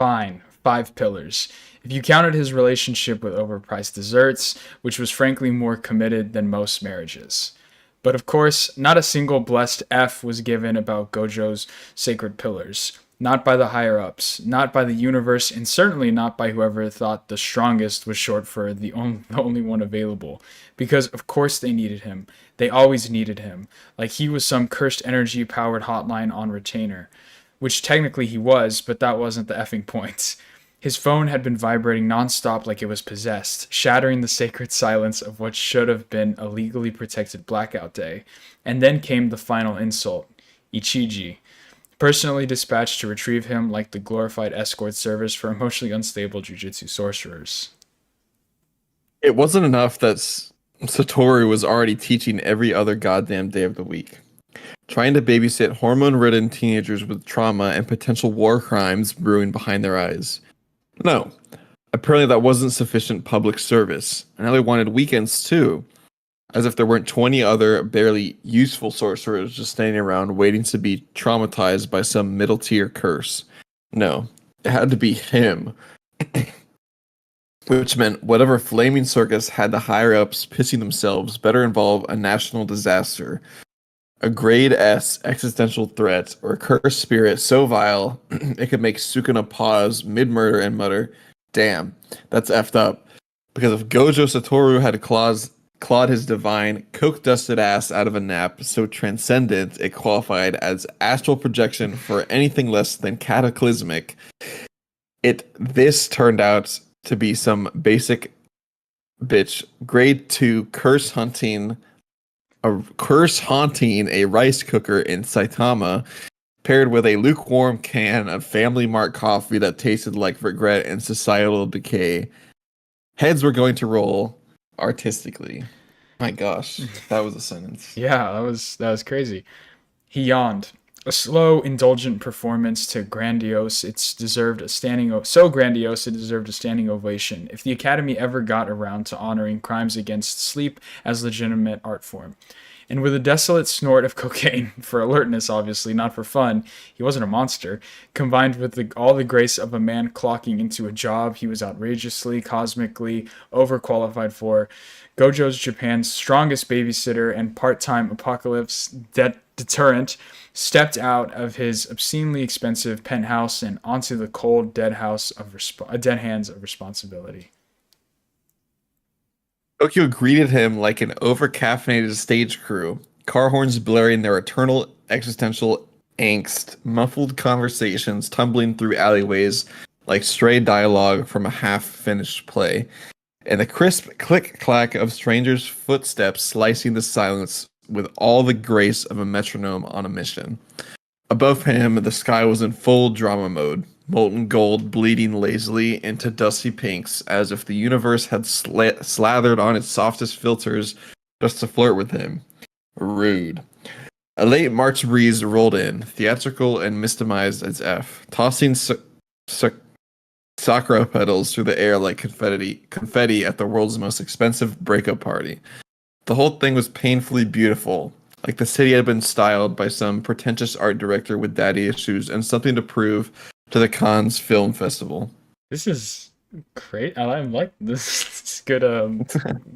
Fine, 5 pillars. If you counted his relationship with overpriced desserts, which was frankly more committed than most marriages. But of course, not a single blessed F was given about Gojo's sacred pillars. Not by the higher ups, not by the universe, and certainly not by whoever thought the strongest was short for the only one available. Because of course they needed him. They always needed him. Like he was some cursed energy powered hotline on retainer. Which technically he was, but that wasn't the effing point. His phone had been vibrating nonstop like it was possessed, shattering the sacred silence of what should have been a legally protected blackout day. And then came the final insult: Ichiji, personally dispatched to retrieve him like the glorified escort service for emotionally unstable jujutsu sorcerers. It wasn't enough that Satoru was already teaching every other goddamn day of the week, trying to babysit hormone-ridden teenagers with trauma and potential war crimes brewing behind their eyes. No, apparently that wasn't sufficient public service, and now they wanted weekends too, as if there weren't 20 other barely useful sorcerers just standing around waiting to be traumatized by some middle-tier curse. No, it had to be him. which meant whatever flaming circus had the higher-ups pissing themselves better involve a national disaster, a grade S existential threat, or a cursed spirit so vile it could make Sukuna pause mid-murder and mutter, "Damn, that's effed up." Because if Gojo Satoru had clawed his divine, coke-dusted ass out of a nap so transcendent it qualified as astral projection for anything less than cataclysmic, this turned out to be some basic bitch grade 2 curse haunting a rice cooker in Saitama, paired with a lukewarm can of Family Mart coffee that tasted like regret and societal decay. Heads were going to roll artistically. My gosh, that was a sentence. Yeah, that was crazy. He yawned. A slow, indulgent performance to grandiose. It's deserved a so grandiose it deserved a standing ovation. If the Academy ever got around to honoring crimes against sleep as legitimate art form. And with a desolate snort of cocaine, for alertness obviously, not for fun, he wasn't a monster, combined with all the grace of a man clocking into a job he was outrageously, cosmically overqualified for, Gojo's Japan's strongest babysitter and part-time apocalypse deterrent stepped out of his obscenely expensive penthouse and onto the cold, dead hands of responsibility. Tokyo greeted him like an over-caffeinated stage crew, car horns blaring their eternal existential angst, muffled conversations tumbling through alleyways like stray dialogue from a half-finished play, and the crisp click-clack of strangers' footsteps slicing the silence with all the grace of a metronome on a mission. Above him, the sky was in full drama mode, molten gold bleeding lazily into dusty pinks, as if the universe had slathered on its softest filters just to flirt with him. Rude. A late March breeze rolled in, theatrical and mystemized as F, tossing sakura petals through the air like confetti at the world's most expensive breakup party. The whole thing was painfully beautiful, like the city had been styled by some pretentious art director with daddy issues and something to prove to the Cannes Film Festival. This is great. I like this. It's good.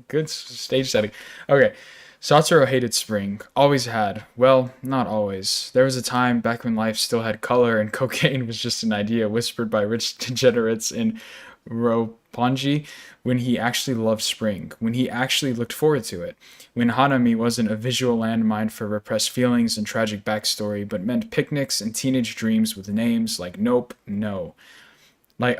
Good stage setting. Okay, Satoru hated spring. Always had. Well, not always. There was a time back when life still had color and cocaine was just an idea whispered by rich degenerates in Roppongi, when he actually loved spring, when he actually looked forward to it, when Hanami wasn't a visual landmine for repressed feelings and tragic backstory, but meant picnics and teenage dreams with names like Nope, No. Like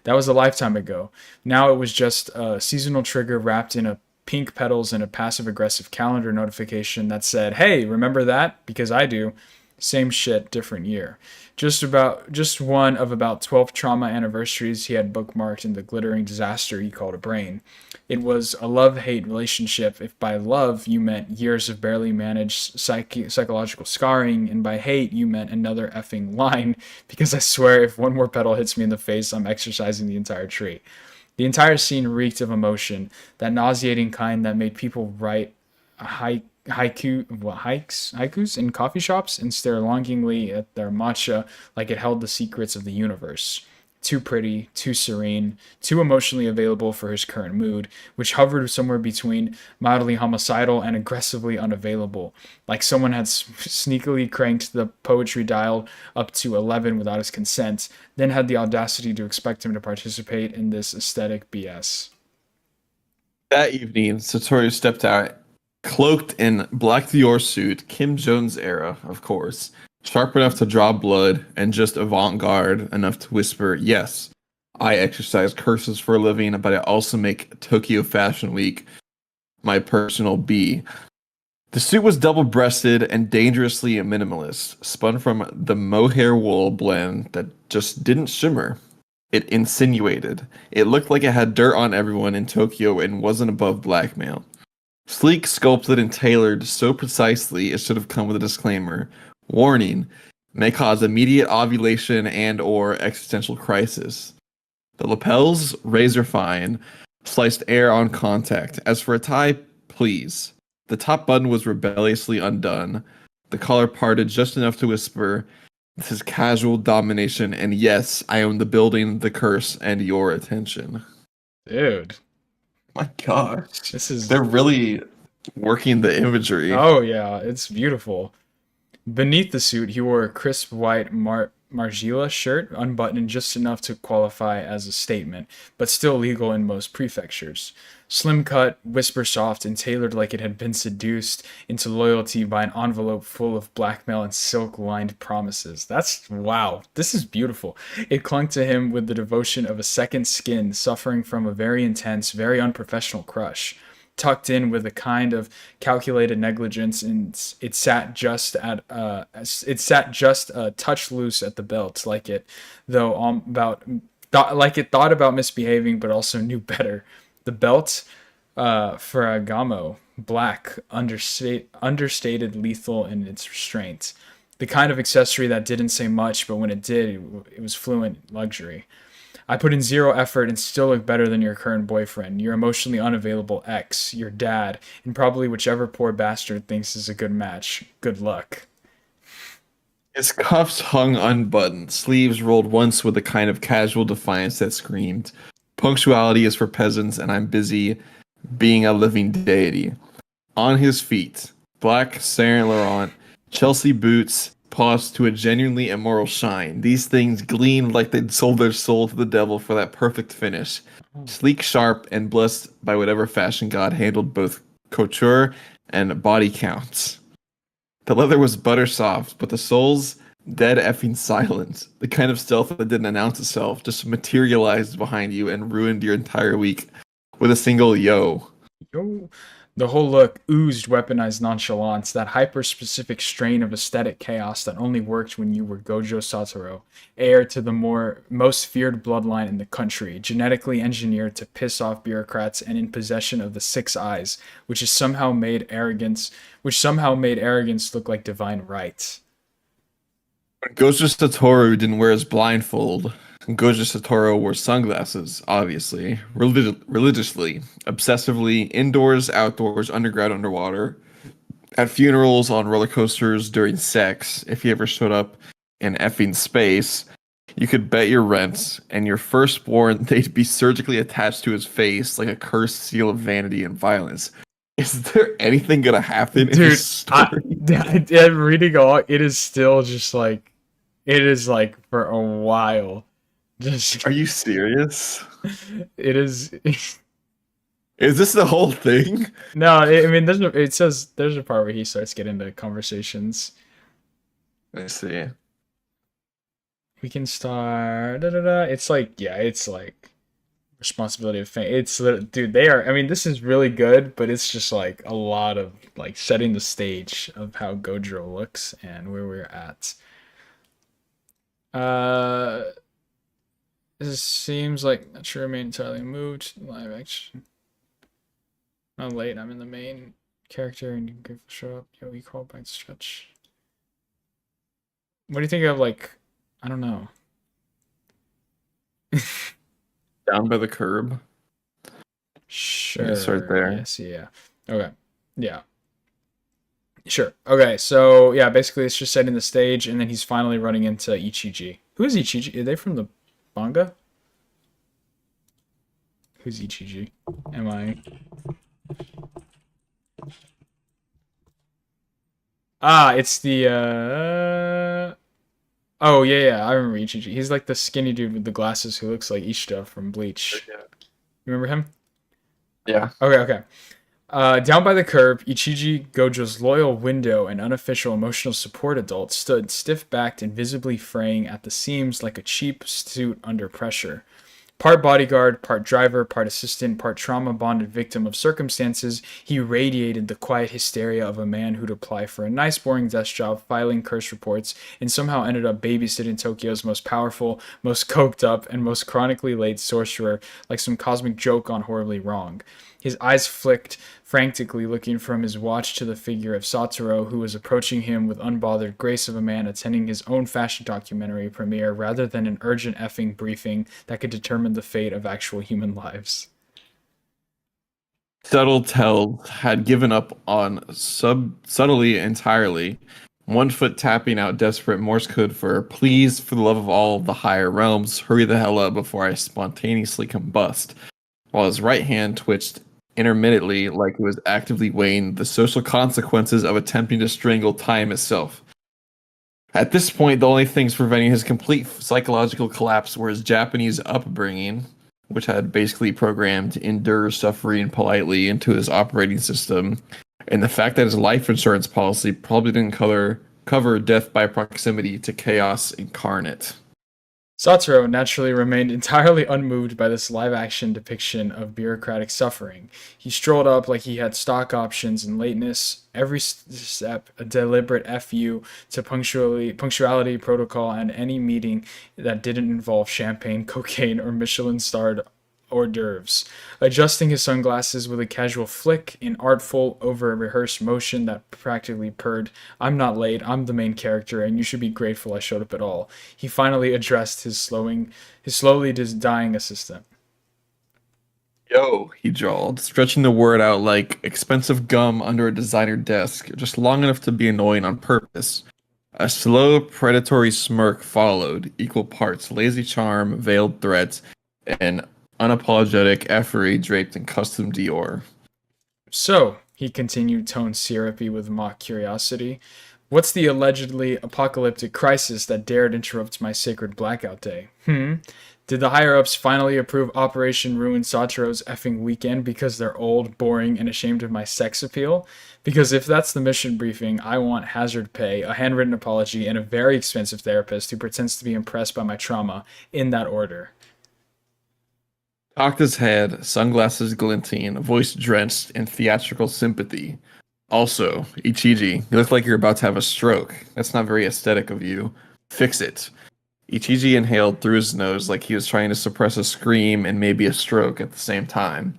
that was a lifetime ago. Now it was just a seasonal trigger wrapped in a pink petals and a passive-aggressive calendar notification that said, "Hey, remember that? Because I do." Same shit, different year. Just one of about 12 trauma anniversaries he had bookmarked in the glittering disaster he called a brain. It was a love-hate relationship if by love you meant years of barely managed psychological scarring, and by hate you meant another effing line, because I swear if one more petal hits me in the face, I'm exercising the entire tree. The entire scene reeked of emotion, that nauseating kind that made people write haikus in coffee shops and stare longingly at their matcha like it held the secrets of the universe. Too pretty, too serene, too emotionally available for his current mood, which hovered somewhere between mildly homicidal and aggressively unavailable, like someone had sneakily cranked the poetry dial up to 11 without his consent, then had the audacity to expect him to participate in this aesthetic BS. That evening, Satoru stepped out, cloaked in black Dior suit, Kim Jones era, of course, sharp enough to draw blood, and just avant-garde enough to whisper, "Yes, I exercise curses for a living, but I also make Tokyo Fashion Week my personal bee." The suit was double-breasted and dangerously minimalist, spun from the mohair wool blend that just didn't shimmer. It insinuated. It looked like it had dirt on everyone in Tokyo and wasn't above blackmail. Sleek, sculpted, and tailored so precisely it should have come with a disclaimer. Warning, may cause immediate ovulation and or existential crisis. The lapels, razor fine, sliced air on contact. As for a tie, please. The top button was rebelliously undone. The collar parted just enough to whisper, "This is casual domination, and yes, I own the building, the curse, and your attention." Dude, My gosh. this is. They're really working the imagery. Oh, yeah, it's beautiful. Beneath the suit, he wore a crisp white Margiela shirt, unbuttoned just enough to qualify as a statement, but still legal in most prefectures. Slim cut, whisper soft, and tailored like it had been seduced into loyalty by an envelope full of blackmail and silk lined promises. That's wow. This is beautiful. It clung to him with the devotion of a second skin suffering from a very intense, very unprofessional crush tucked in with a kind of calculated negligence, and it sat just a touch loose at the belt, like it though about like it thought about misbehaving, but also knew better. The belt, Ferragamo, black, understated, lethal in its restraint. The kind of accessory that didn't say much, but when it did, it was fluent luxury. I put in zero effort and still look better than your current boyfriend, your emotionally unavailable ex, your dad, and probably whichever poor bastard thinks is a good match. Good luck. His cuffs hung unbuttoned, sleeves rolled once with a kind of casual defiance that screamed, "Punctuality is for peasants, and I'm busy being a living deity." On his feet, black Saint Laurent, Chelsea boots, polished to a genuinely immoral shine. These things gleamed like they'd sold their soul to the devil for that perfect finish. Sleek, sharp, and blessed by whatever fashion god handled both couture and body counts. The leather was butter soft, but the soles dead effing silent. The kind of stealth that didn't announce itself, just materialized behind you and ruined your entire week with a single yo. Yo. The whole look oozed weaponized nonchalance, that hyper-specific strain of aesthetic chaos that only worked when you were Gojo Satoru, heir to the most feared bloodline in the country, genetically engineered to piss off bureaucrats and in possession of the six eyes, which somehow made arrogance look like divine right. Gojo Satoru didn't wear his blindfold. Gojo Satoru wore sunglasses, obviously, religiously, obsessively, indoors, outdoors, underground, underwater, at funerals, on roller coasters, during sex. If he ever showed up in effing space, you could bet your rent and your firstborn they'd be surgically attached to his face like a cursed seal of vanity and violence. Is there anything gonna happen in Dude, this story? reading all, it is still just like, it is like for a while. Just, Are you serious? it is. Is this the whole thing? No, I mean, it says there's a part where he starts getting into conversations. I see. We can start. Da, da, da. It's like, yeah, it's like responsibility of fame. Dude, they are. I mean, this is really good, but it's just like a lot of like setting the stage of how Gojo looks and where we're at. This seems like not sure remain entirely moved live action. I'm late. I'm in the main character and you can show up. Yo, we call back stretch. What do you think of like? I don't know. Down by the curb. Sure. It's right there. Yes. Yeah. Okay. Yeah. Sure. Okay. So yeah, basically it's just setting the stage, and then he's finally running into Ichiji. Who is Ichiji? Are they from the manga? Who's Ichiji? Am I? Ah, it's the oh yeah, I remember Ichiji. He's like the skinny dude with the glasses who looks like Ishida from Bleach. Yeah. You remember him? Yeah. Okay. Down by the curb, Ichiji, Gojo's loyal window and unofficial emotional support adult, stood stiff-backed and visibly fraying at the seams like a cheap suit under pressure. Part bodyguard, part driver, part assistant, part trauma-bonded victim of circumstances, he radiated the quiet hysteria of a man who'd apply for a nice boring desk job filing curse reports and somehow ended up babysitting Tokyo's most powerful, most coked up, and most chronically late sorcerer like some cosmic joke gone horribly wrong. His eyes flicked, frantically looking from his watch to the figure of Satoru, who was approaching him with unbothered grace of a man attending his own fashion documentary premiere rather than an urgent effing briefing that could determine the fate of actual human lives. Subtle had given up on subtly entirely, 1 foot tapping out desperate Morse code for "Please, for the love of all the higher realms, hurry the hell up before I spontaneously combust." while his right hand twitched intermittently like it was actively weighing the social consequences of attempting to strangle time itself. At this point, the only things preventing his complete psychological collapse were his Japanese upbringing, which had basically programmed endure suffering politely into his operating system, and the fact that his life insurance policy probably didn't cover death by proximity to chaos incarnate. Satoru naturally remained entirely unmoved by this live-action depiction of bureaucratic suffering. He strolled up like he had stock options and lateness, every step a deliberate FU to punctuality protocol and any meeting that didn't involve champagne, cocaine, or Michelin-starred hors d'oeuvres, adjusting his sunglasses with a casual flick in artful, over-rehearsed motion that practically purred, "I'm not late, I'm the main character, and you should be grateful I showed up at all." He finally addressed his slowly dying assistant. Yo, he drawled, stretching the word out like expensive gum under a designer desk, just long enough to be annoying on purpose. A slow, predatory smirk followed, equal parts lazy charm, veiled threat, and unapologetic effery draped in custom Dior. "So," he continued, tone syrupy with mock curiosity, "what's the allegedly apocalyptic crisis that dared interrupt my sacred blackout day? Did the higher-ups finally approve Operation Ruin Satoru's effing weekend because they're old, boring, and ashamed of my sex appeal? Because if that's the mission briefing, I want hazard pay, a handwritten apology, and a very expensive therapist who pretends to be impressed by my trauma, in that order." Cocked his head, sunglasses glinting, voice drenched in theatrical sympathy. Also, Ichiji, you look like you're about to have a stroke. That's not very aesthetic of you. Fix it. Ichiji inhaled through his nose like he was trying to suppress a scream and maybe a stroke at the same time.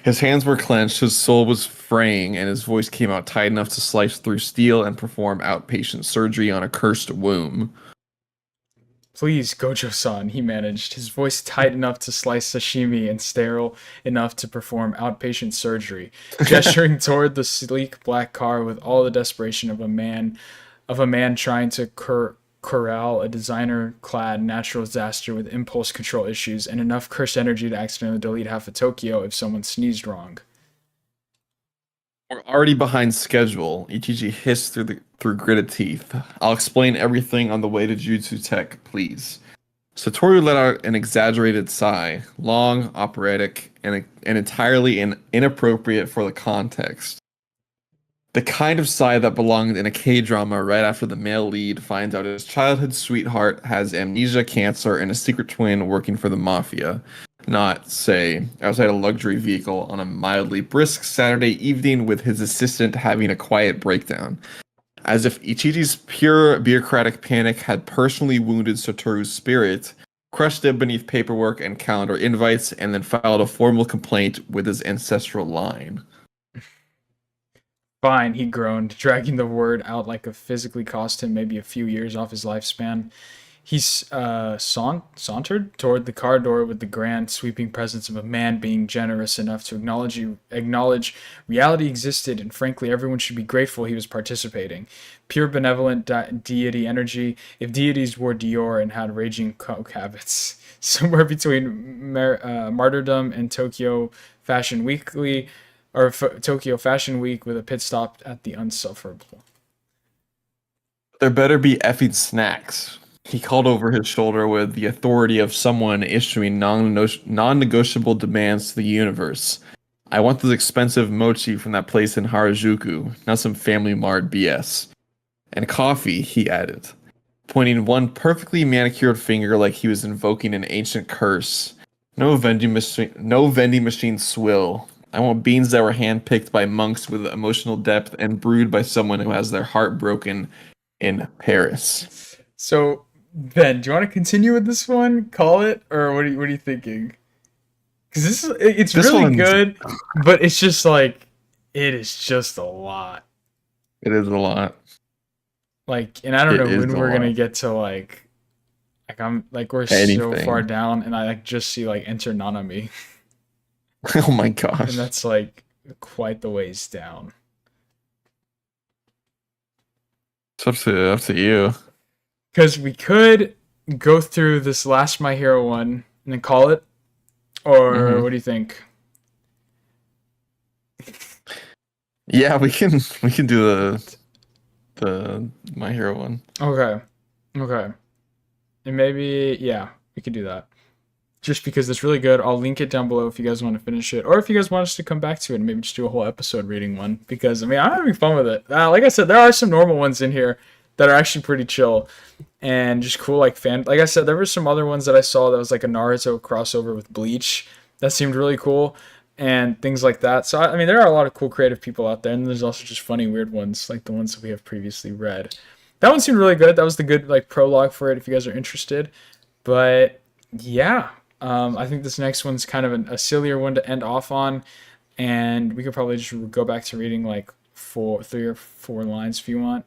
His hands were clenched, his soul was fraying, and his voice came out tight enough to slice through steel and perform outpatient surgery on a cursed womb. "Please, Gojo-san," he managed, his voice tight enough to slice sashimi and sterile enough to perform outpatient surgery, gesturing toward the sleek black car with all the desperation of a man trying to corral a designer-clad natural disaster with impulse control issues and enough cursed energy to accidentally delete half of Tokyo if someone sneezed wrong. We're already behind schedule, Ichiji hissed through gritted teeth. I'll explain everything on the way to Jutsu Tech, please. Satoru let out an exaggerated sigh, long, operatic, and entirely inappropriate for the context. The kind of sigh that belonged in a K-drama right after the male lead finds out his childhood sweetheart has amnesia, cancer, and a secret twin working for the mafia. Not, say, outside a luxury vehicle on a mildly brisk Saturday evening with his assistant having a quiet breakdown. As if Ichiji's pure bureaucratic panic had personally wounded Satoru's spirit, crushed it beneath paperwork and calendar invites, and then filed a formal complaint with his ancestral line. "Fine," he groaned, dragging the word out like it physically cost him maybe a few years off his lifespan. He sauntered toward the car door with the grand, sweeping presence of a man being generous enough to acknowledge reality existed, and frankly, everyone should be grateful he was participating. Pure benevolent deity energy, if deities wore Dior and had raging coke habits. Somewhere between martyrdom and Tokyo Fashion Week with a pit stop at the unsufferable. There better be effing snacks. He called over his shoulder with the authority of someone issuing non-negotiable demands to the universe. I want this expensive mochi from that place in Harajuku, not some family mart BS. And coffee, he added, pointing one perfectly manicured finger like he was invoking an ancient curse. No vending machine swill. I want beans that were handpicked by monks with emotional depth and brewed by someone who has their heart broken in Paris. So, Ben, do you want to continue with this one? Call it, or what are you thinking? Because it's really good, but it's just like it is just a lot. It is a lot. Like, and I don't know when we're gonna get to like I'm like we're so far down, and I like just see like Enter Nanami. Oh my gosh! And that's like quite the ways down. It's up to you. Because we could go through this last My Hero one and then call it, Or Hmm. what do you think? Yeah, we can do the My Hero one. Okay. Okay. And maybe, yeah, we could do that. Just because it's really good. I'll link it down below if you guys want to finish it, or if you guys want us to come back to it and maybe just do a whole episode reading one. Because I mean, I'm having fun with it. Like I said, there are some normal ones in here that are actually pretty chill and just cool. Like fan, like I said, there were some other ones that I saw that was like a Naruto crossover with Bleach that seemed really cool and things like that. So I mean, there are a lot of cool creative people out there, and there's also just funny, weird ones like the ones that we have previously read. That one seemed really good. That was the good like prologue for it if you guys are interested. But yeah, I think this next one's kind of a sillier one to end off on, and we could probably just go back to reading like 3 or 4 lines if you want,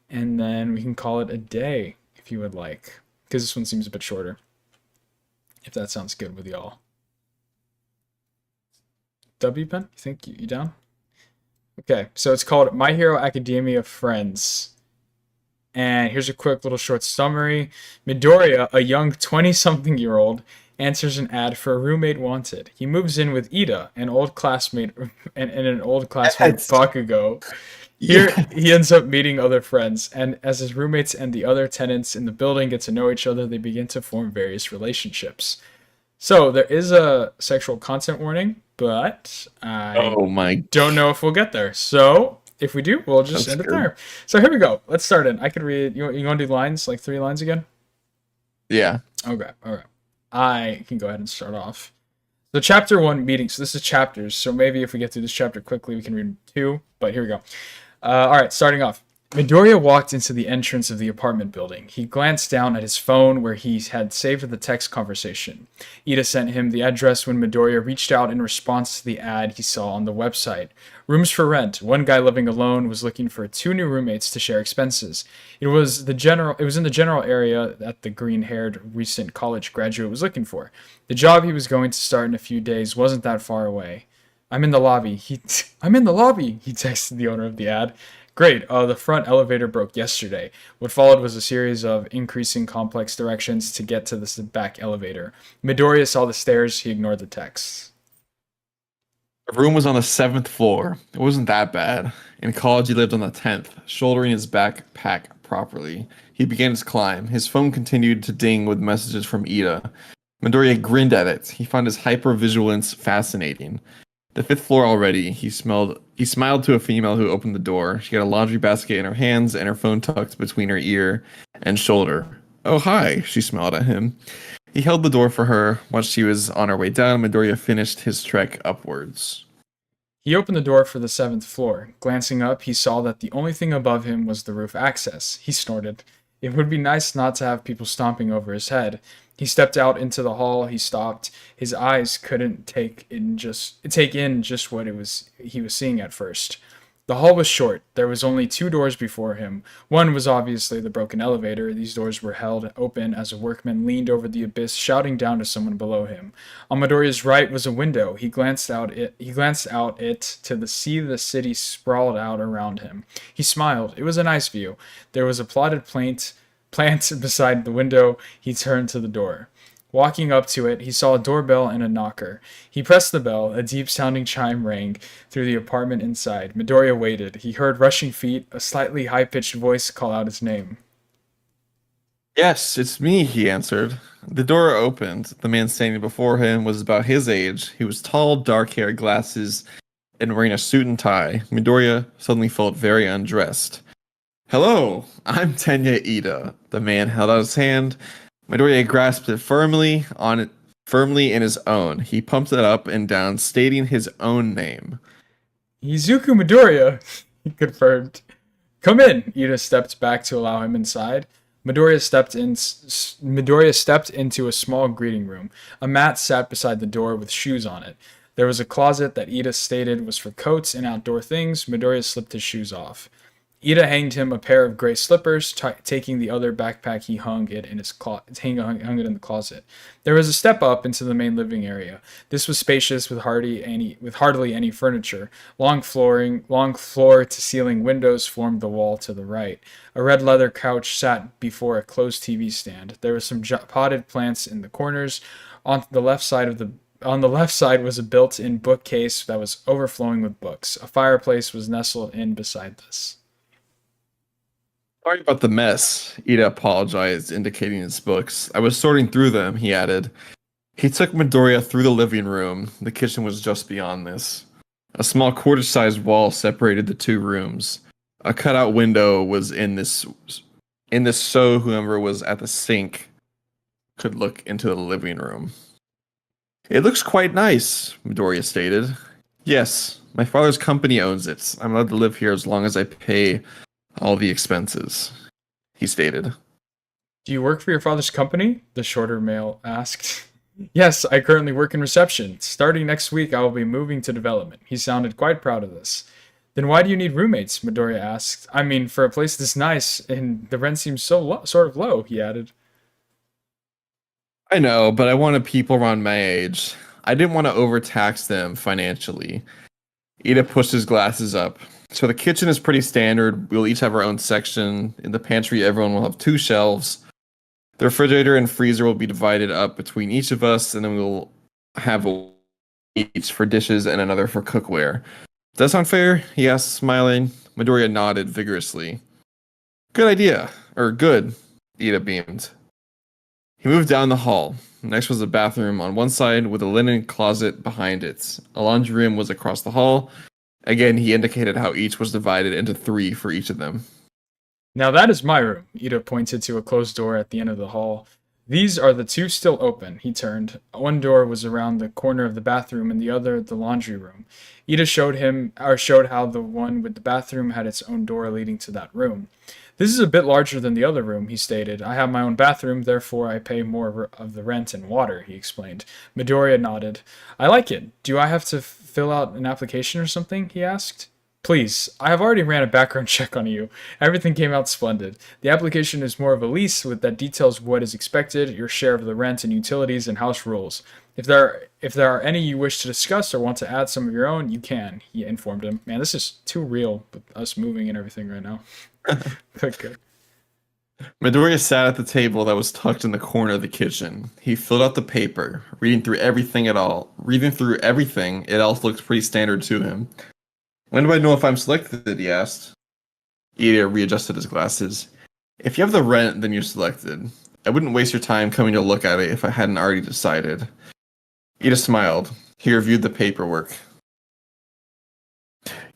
and then we can call it a day if you would like, because this one seems a bit shorter. If that sounds good with y'all. W pen, you think you down? Okay, so it's called My Hero Academia Friends. And here's a quick little short summary. Midoriya, a young 20-something-year-old, answers an ad for a roommate wanted. He moves in with Ida, an old classmate, and an old classmate Yes. Bakugo. Here, he Yes. ends up meeting other friends, and as his roommates and the other tenants in the building get to know each other, they begin to form various relationships. So there is a sexual content warning, but I Oh my. don't know if we'll get there. So if we do, we'll just I'm end it scared. there. So here we go. Let's start in. I could read. You want to do lines, like 3 lines again? Yeah. Okay. All right. I can go ahead and start off. So chapter 1 meeting. So this is chapters. So maybe if we get through this chapter quickly, we can read 2. But here we go. All right, starting off. Midoriya walked into the entrance of the apartment building. He glanced down at his phone where he had saved the text conversation. Ida sent him the address when Midoriya reached out in response to the ad he saw on the website. Rooms for rent. One guy living alone was looking for 2 new roommates to share expenses. It was in the general area that the green-haired recent college graduate was looking for. The job he was going to start in a few days wasn't that far away. I'm in the lobby. I'm in the lobby, he texted the owner of the ad. Great, the front elevator broke yesterday. What followed was a series of increasing complex directions to get to the back elevator. Midoriya saw the stairs, he ignored the text. The room was on the seventh floor. It wasn't that bad. In college, he lived on the 10th, shouldering his backpack properly. He began his climb. His phone continued to ding with messages from Ida. Midoriya grinned at it. He found his hypervigilance fascinating. The fifth floor already. He smiled to a female who opened the door. She had a laundry basket in her hands and her phone tucked between her ear and shoulder. Oh, hi, she smiled at him. He held the door for her. Once she was on her way down, Midoriya finished his trek upwards. He opened the door for the 7th floor. Glancing up, he saw that the only thing above him was the roof access. He snorted. It would be nice not to have people stomping over his head. He stepped out into the hall. He stopped. His eyes couldn't take in just what it was he was seeing at first. The hall was short. There was only 2 doors before him. One was obviously the broken elevator. These doors were held open as a workman leaned over the abyss, shouting down to someone below him. On Midoriya's right was a window. He glanced out it to see the city sprawled out around him. He smiled. It was a nice view. There was a plotted plant beside the window. He turned to the door. Walking up to it, he saw a doorbell and a knocker. He pressed the bell. A deep-sounding chime rang through the apartment inside. Midoriya waited. He heard rushing feet, a slightly high-pitched voice call out his name. Yes, it's me, he answered. The door opened. The man standing before him was about his age. He was tall, dark hair, glasses, and wearing a suit and tie. Midoriya suddenly felt very undressed. Hello, I'm Tenya Ida. The man held out his hand. Midoriya grasped it firmly in his own. He pumped it up and down, stating his own name. Izuku Midoriya, he confirmed. Come in. Ida stepped back to allow him inside. Midoriya stepped into a small greeting room. A mat sat beside the door with shoes on it. There was a closet that Ida stated was for coats and outdoor things. Midoriya slipped his shoes off. Ida hanged him a pair of gray slippers, taking the other backpack he hung it in hung it in the closet. There was a step up into the main living area. This was spacious with hardly any furniture. Long floor to ceiling windows formed the wall to the right. A red leather couch sat before a closed TV stand. There were some potted plants in the corners. On the left side of the On the left side was a built-in bookcase that was overflowing with books. A fireplace was nestled in beside this. Sorry about the mess. Ida apologized, indicating his books. I was sorting through them, he added. He took Midoriya through the living room. The kitchen was just beyond this. A small quarter-sized wall separated the two rooms. A cutout window was in this so whoever was at the sink could look into the living room. It looks quite nice, Midoriya stated. Yes, my father's company owns it. I'm allowed to live here as long as I pay all the expenses, he stated. Do you work for your father's company? The shorter male asked. Yes, I currently work in reception. Starting next week, I will be moving to development. He sounded quite proud of this. Then why do you need roommates? Midoriya asked. I mean, for a place this nice, and the rent seems so sort of low, he added. I know, but I wanted people around my age. I didn't want to overtax them financially. Ida pushed his glasses up. So the kitchen is pretty standard. We'll each have our own section. In the pantry, everyone will have 2 shelves. The refrigerator and freezer will be divided up between each of us, and then we'll have each for dishes and another for cookware. Does that sound fair? He asked, smiling. Midoriya nodded vigorously. Good idea. Or good, Ida beamed. He moved down the hall. Next was a bathroom on one side with a linen closet behind it. A laundry room was across the hall. Again, he indicated how each was divided into 3 for each of them. Now that is my room. Ida pointed to a closed door at the end of the hall. These are the 2 still open. He turned. One door was around the corner of the bathroom and the other the laundry room. Ida showed how the one with the bathroom had its own door leading to that room. This is a bit larger than the other room, he stated. I have my own bathroom, therefore I pay more of the rent and water, he explained. Midoriya nodded. I like it. Do I have to fill out an application or something? He asked. Please, I have already ran a background check on you. Everything came out splendid. The application is more of a lease that details what is expected, your share of the rent and utilities, and house rules. If there are any you wish to discuss or want to add some of your own, you can, he informed him. Man, this is too real with us moving and everything right now. Okay. Midoriya sat at the table that was tucked in the corner of the kitchen. He filled out the paper, reading through everything, it all looked pretty standard to him. When do I know if I'm selected, he asked. Ida readjusted his glasses. If you have the rent, then you're selected. I wouldn't waste your time coming to look at it if I hadn't already decided. Ida smiled. He reviewed the paperwork.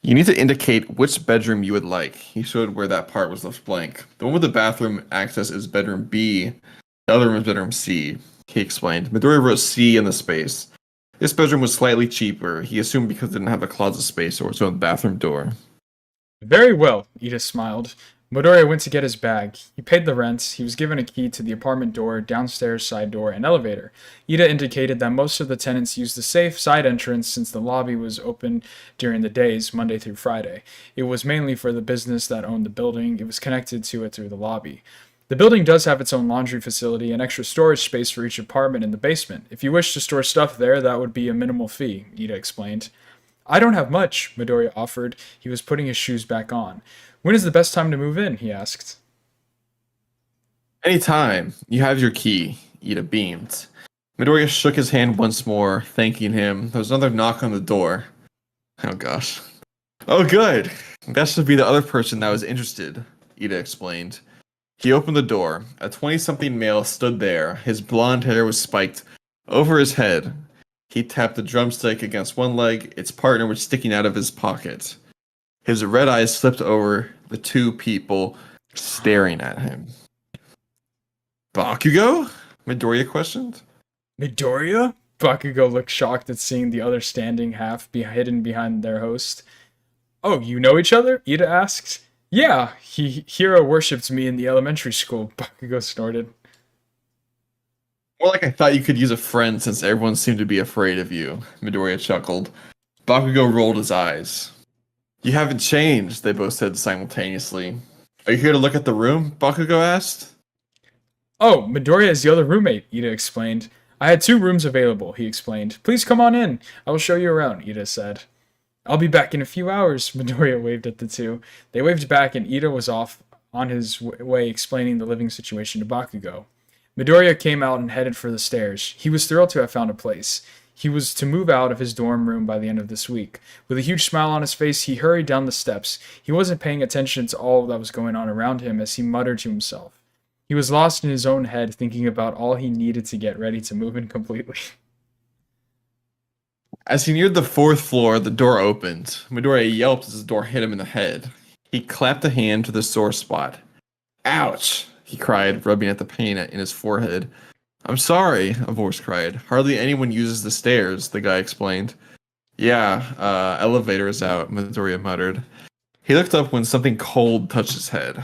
You need to indicate which bedroom you would like. He showed where that part was left blank. The one with the bathroom access is bedroom B. The other room is bedroom C, he explained. Midoriya wrote C in the space. This bedroom was slightly cheaper. He assumed because it didn't have a closet space or its own bathroom door. Very well, Ida smiled. Midoriya went to get his bag. He paid the rent. He was given a key to the apartment door, downstairs side door, and elevator. Ida indicated that most of the tenants used the safe side entrance since the lobby was open during the days, Monday through Friday. It was mainly for the business that owned the building. It was connected to it through the lobby. The building does have its own laundry facility and extra storage space for each apartment in the basement. If you wish to store stuff there, that would be a minimal fee, Ida explained. I don't have much, Midoriya offered. He was putting his shoes back on. When is the best time to move in? He asked. Anytime. You have your key, Ida beamed. Midoriya shook his hand once more, thanking him. There was another knock on the door. Oh gosh. Oh good. That should be the other person that was interested, Ida explained. He opened the door. A 20-something male stood there. His blonde hair was spiked over his head. He tapped the drumstick against one leg. Its partner was sticking out of his pocket. His red eyes flipped over the 2 people staring at him. Bakugo? Midoriya questioned. Midoriya? Bakugo looked shocked at seeing the other standing half be hidden behind their host. Oh, you know each other? Ida asked. Yeah, Hiro worshipped me in the elementary school, Bakugo snorted. More like I thought you could use a friend since everyone seemed to be afraid of you, Midoriya chuckled. Bakugo rolled his eyes. You haven't changed, they both said simultaneously. Are you here to look at the room? Bakugo asked. Oh, Midoriya is the other roommate, Ida explained. I had 2 rooms available, he explained. Please come on in. I will show you around, Ida said. I'll be back in a few hours, Midoriya waved at the 2. They waved back and Ida was off on his way explaining the living situation to Bakugo. Midoriya came out and headed for the stairs. He was thrilled to have found a place. He was to move out of his dorm room by the end of this week. With a huge smile on his face, he hurried down the steps. He wasn't paying attention to all that was going on around him as he muttered to himself. He was lost in his own head, thinking about all he needed to get ready to move in completely. As he neared the fourth floor, the door opened. Midoriya yelped as the door hit him in the head. He clapped a hand to the sore spot. Ouch! He cried, rubbing at the pain in his forehead. I'm sorry, a voice cried. Hardly anyone uses the stairs, the guy explained. Yeah, elevator is out, Midoriya muttered. He looked up when something cold touched his head.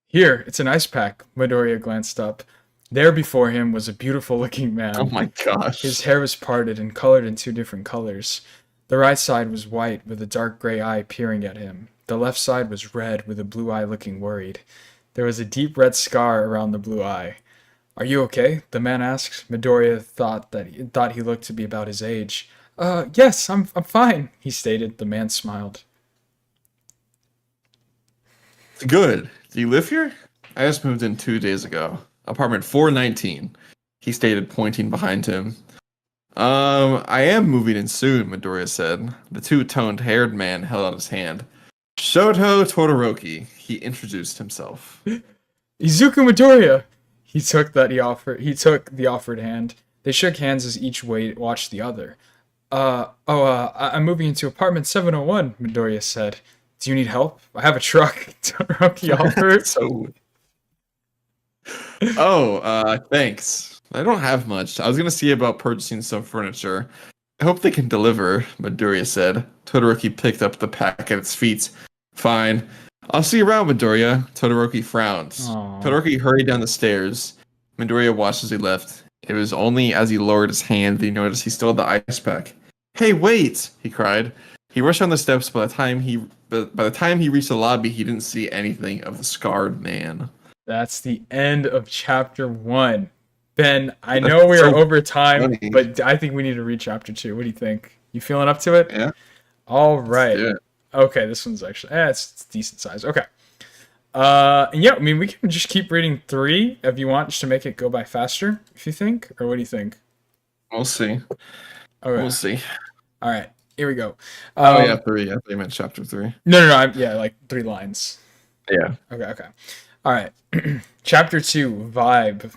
Here, it's an ice pack. Midoriya glanced up. There before him was a beautiful looking man. Oh my gosh. His hair was parted and colored in two different colors. The right side was white with a dark gray eye peering at him. The left side was red with a blue eye looking worried. There was a deep red scar around the blue eye. Are you okay? The man asked. Midoriya thought he looked to be about his age. Yes, I'm fine, he stated. The man smiled. Good. Do you live here? I just moved in 2 days ago. Apartment 419, he stated, pointing behind him. I am moving in soon, Midoriya said. The two-toned haired man held out his hand. Shoto Todoroki, he introduced himself. Izuku Midoriya! He took the offered hand. They shook hands as each watched the other. I'm moving into apartment 701, Midoriya said. Do you need help? I have a truck, Todoroki offered. Thanks. I don't have much. I was gonna see about purchasing some furniture. I hope they can deliver, Midoriya said. Todoroki picked up the pack at its feet. Fine. I'll see you around, Midoriya. Todoroki frowned. Aww. Todoroki hurried down the stairs. Midoriya watched as he left. It was only as he lowered his hand that he noticed he still had the ice pack. Hey, wait! He cried. He rushed down the steps. By the time he reached the lobby, he didn't see anything of the scarred man. That's the end of chapter 1. Ben, I know we are over time, funny. But I think we need to read chapter 2. What do you think? You feeling up to it? Yeah. All right. Okay, this one's actually it's decent size. Okay. And yeah, I mean, we can just keep reading 3 if you want, just to make it go by faster, if you think. Or what do you think? We'll see. Okay. We'll see. All right, here we go. 3. I thought you meant chapter 3. No. Like 3 lines. Yeah. Okay. All right. Chapter 2, Vibe.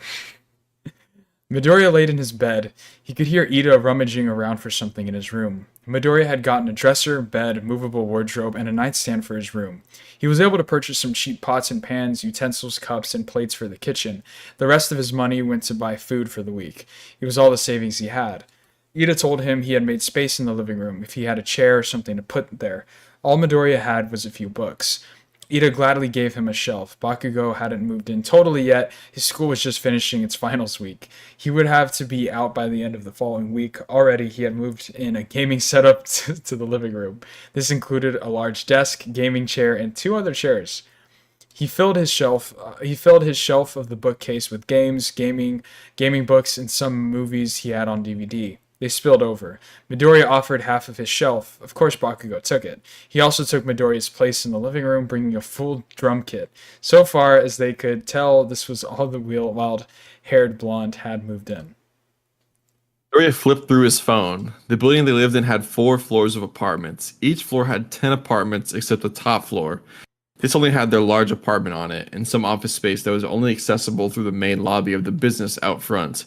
Midoriya laid in his bed. He could hear Ida rummaging around for something in his room. Midoriya had gotten a dresser, bed, movable wardrobe, and a nightstand for his room. He was able to purchase some cheap pots and pans, utensils, cups, and plates for the kitchen. The rest of his money went to buy food for the week. It was all the savings he had. Ida told him he had made space in the living room if he had a chair or something to put there. All Midoriya had was a few books. Ida gladly gave him a shelf. Bakugo hadn't moved in totally yet. His school was just finishing its finals week. He would have to be out by the end of the following week. Already, he had moved in a gaming setup to the living room. This included a large desk, gaming chair, and 2 other chairs. He filled his shelf of the bookcase with games, gaming books, and some movies he had on DVD. They spilled over. Midoriya offered half of his shelf. Of course, Bakugo took it. He also took Midoriya's place in the living room, bringing a full drum kit. So far as they could tell, this was all the wild-haired blonde had moved in. Midoriya flipped through his phone. The building they lived in had 4 floors of apartments. Each floor had 10 apartments except the top floor. This only had their large apartment on it, and some office space that was only accessible through the main lobby of the business out front.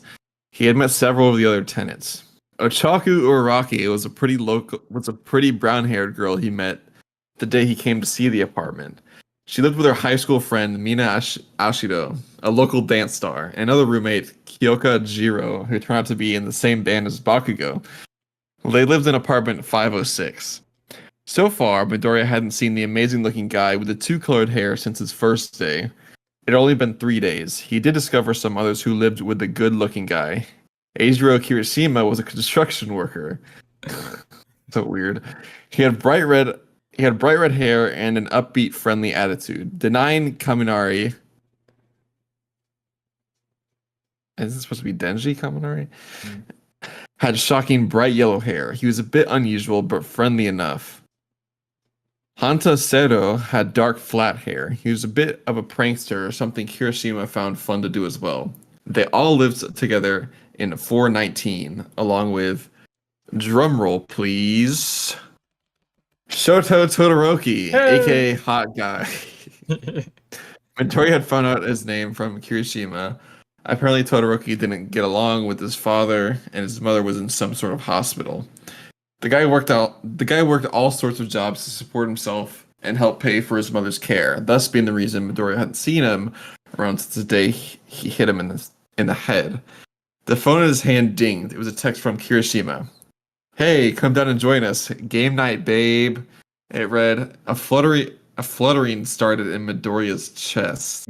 He had met several of the other tenants. Otaku Uraraki was a pretty brown-haired girl he met the day he came to see the apartment. She lived with her high school friend Mina Ashido, a local dance star, and another roommate Kyoka Jiro, who turned out to be in the same band as Bakugo. They lived in apartment 506. So far, Midoriya hadn't seen the amazing-looking guy with the 2-colored hair since his first day. It had only been 3 days. He did discover some others who lived with the good-looking guy. Eijiro Kirishima was a construction worker. So weird. He had bright red hair and an upbeat, friendly attitude. Denying Kaminari. Is this supposed to be Denji Kaminari? Had shocking bright yellow hair. He was a bit unusual, but friendly enough. Hanta Sero had dark, flat hair. He was a bit of a prankster, something Kirishima found fun to do as well. They all lived together in 419, along with, drumroll please, Shoto Todoroki, Hey! aka Hot Guy. Midori had found out his name from Kirishima. Apparently, Todoroki didn't get along with his father, and his mother was in some sort of hospital. The guy worked all sorts of jobs to support himself and help pay for his mother's care, thus being the reason Midori hadn't seen him around since the day he hit him in the head. The phone in his hand dinged. It was a text from Kirishima. Hey, come down and join us. Game night, babe. It read, a fluttering started in Midoriya's chest.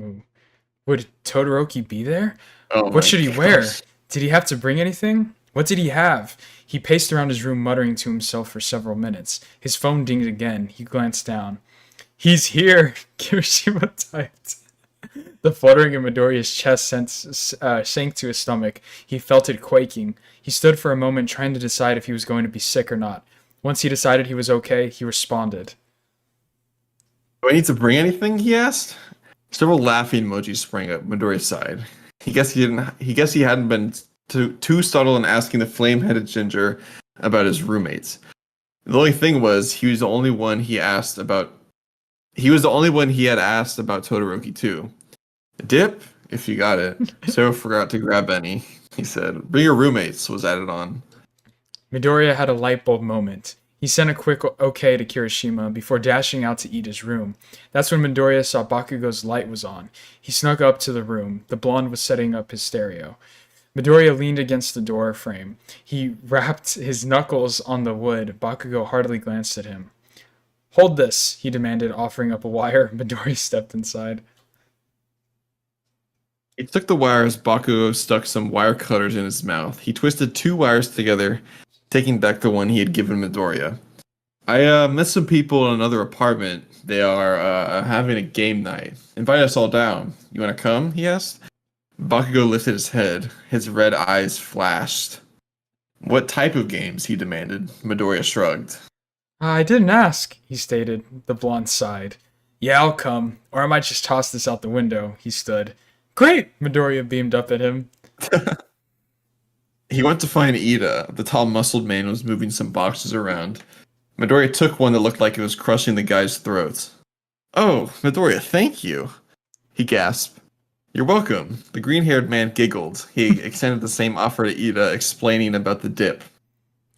Would Todoroki be there? Oh What my should he wear? gosh. Did he have to bring anything? What did he have? He paced around his room, muttering to himself for several minutes. His phone dinged again. He glanced down. He's here, Kirishima typed. The fluttering in Midoriya's chest sank to his stomach. He felt it quaking. He stood for a moment, trying to decide if he was going to be sick or not. Once he decided he was okay, he responded. Do I need to bring anything? He asked. Several laughing emojis sprang up Midoriya's side. He guessed he hadn't been too subtle in asking the flame-headed ginger about his roommates. The only thing was, he was the only one he had asked about Todoroki too. Dip, if you got it. So forgot to grab any, he said. Bring your roommates, was added on. Midoriya had a light bulb moment. He sent a quick okay to Kirishima before dashing out to Ida's room. That's when Midoriya saw Bakugo's light was on. He snuck up to the room. The blonde was setting up his stereo. Midoriya leaned against the door frame. He rapped his knuckles on the wood. Bakugo hardly glanced at him. Hold this, he demanded, offering up a wire. Midoriya stepped inside. He took the wires. Bakugo stuck some wire cutters in his mouth. He twisted two wires together, taking back the one he had given Midoriya. I met some people in another apartment. They are having a game night. Invite us all down. You want to come? He asked. Bakugo lifted his head. His red eyes flashed. What type of games? He demanded. Midoriya shrugged. I didn't ask, he stated. The blonde sighed. Yeah, I'll come. Or I might just toss this out the window. He stood. Great! Midoriya beamed up at him. He went to find Ida. The tall, muscled man was moving some boxes around. Midoriya took one that looked like it was crushing the guy's throat. Oh, Midoriya, thank you. He gasped. You're welcome. The green-haired man giggled. He extended the same offer to Ida, explaining about the dip.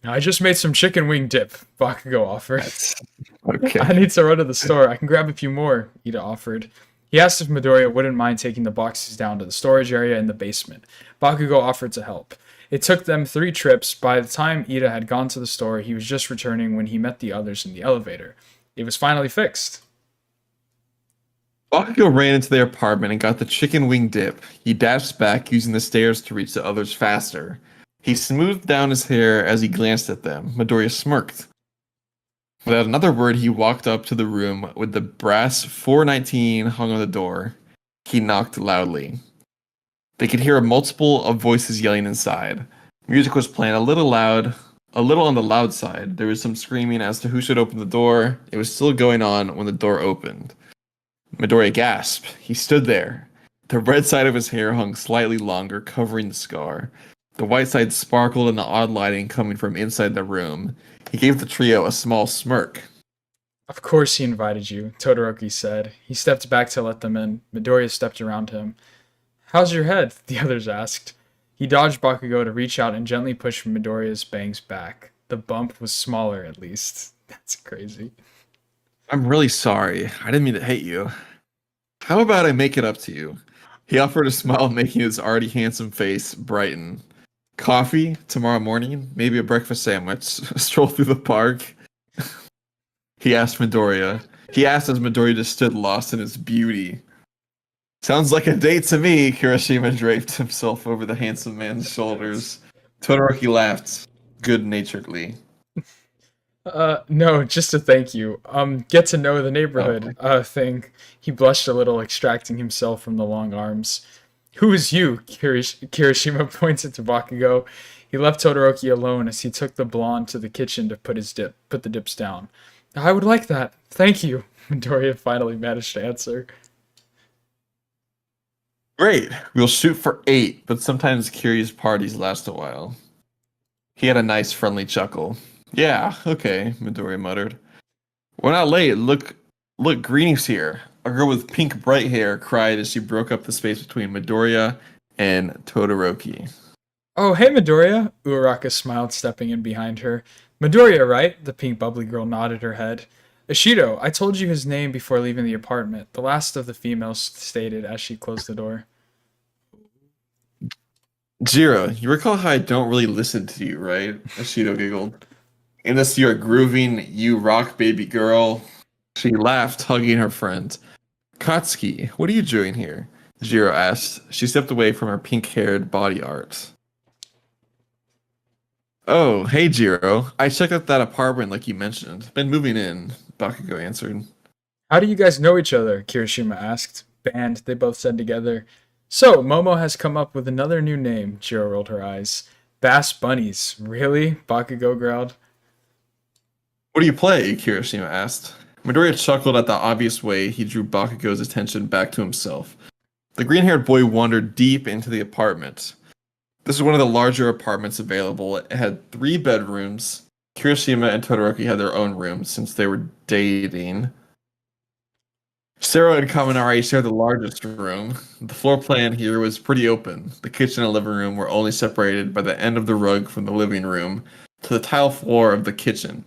I just made some chicken wing dip, Bakugo offered. Okay. I need to run to the store. I can grab a few more, Ida offered. He asked if Midoriya wouldn't mind taking the boxes down to the storage area in the basement. Bakugo offered to help. It took them 3 trips. By the time Ida had gone to the store, he was just returning when he met the others in the elevator. It was finally fixed. Bakugo ran into their apartment and got the chicken wing dip. He dashed back, using the stairs to reach the others faster. He smoothed down his hair as he glanced at them. Midoriya smirked. Without another word, he walked up to the room with the brass 419 hung on the door. He knocked loudly. They could hear a multiple of voices yelling inside. Music was playing a little on the loud side. There was some screaming as to who should open the door. It was still going on when the door opened. Midoriya gasped. He stood there. The red side of his hair hung slightly longer, covering the scar. The white side sparkled in the odd lighting coming from inside the room. He gave the trio a small smirk. Of course he invited you, Todoroki said. He stepped back to let them in. Midoriya stepped around him. How's your head? The others asked. He dodged Bakugo to reach out and gently push Midoriya's bangs back. The bump was smaller, at least. That's crazy. I'm really sorry. I didn't mean to hate you. How about I make it up to you? He offered a smile, making his already handsome face brighten. Coffee tomorrow morning? Maybe a breakfast sandwich? A stroll through the park? He asked Midoriya. He asked as Midoriya just stood lost in his beauty. Sounds like a date to me, Kirishima draped himself over the handsome man's shoulders. Todoroki laughed good-naturedly. No, just a thank you. Get to know the neighborhood, thing. He blushed a little, extracting himself from the long arms. Who is you? Kirishima pointed to Bakugo. He left Todoroki alone as he took the blonde to the kitchen to put the dips down. I would like that. Thank you, Midoriya finally managed to answer. Great. We'll shoot for 8, but sometimes curious parties last a while. He had a nice friendly chuckle. Yeah, okay, Midori muttered. We're not late. Look, Greenie's here. A girl with pink bright hair cried as she broke up the space between Midoriya and Todoroki. Oh, hey, Midoriya. Uraraka smiled, stepping in behind her. Midoriya, right? The pink bubbly girl nodded her head. Ishido, I told you his name before leaving the apartment, the last of the females stated as she closed the door. Jiro, you recall how I don't really listen to you, right? Ashido giggled. Unless you're grooving, you rock baby girl. She laughed, hugging her friend. Katsuki, what are you doing here? Jiro asked. She stepped away from her pink-haired body art. Oh, hey Jiro. I checked out that apartment like you mentioned. Been moving in, Bakugo answered. How do you guys know each other? Kirishima asked. Band, they both said together. So, Momo has come up with another new name, Jiro rolled her eyes. Bass Bunnies. Really? Bakugo growled. What do you play? Kirishima asked. Midoriya chuckled at the obvious way he drew Bakugo's attention back to himself. The green-haired boy wandered deep into the apartment. This was one of the larger apartments available. It had 3 bedrooms. Kirishima and Todoroki had their own rooms since they were dating. Sero and Kaminari shared the largest room. The floor plan here was pretty open. The kitchen and living room were only separated by the end of the rug from the living room to the tile floor of the kitchen.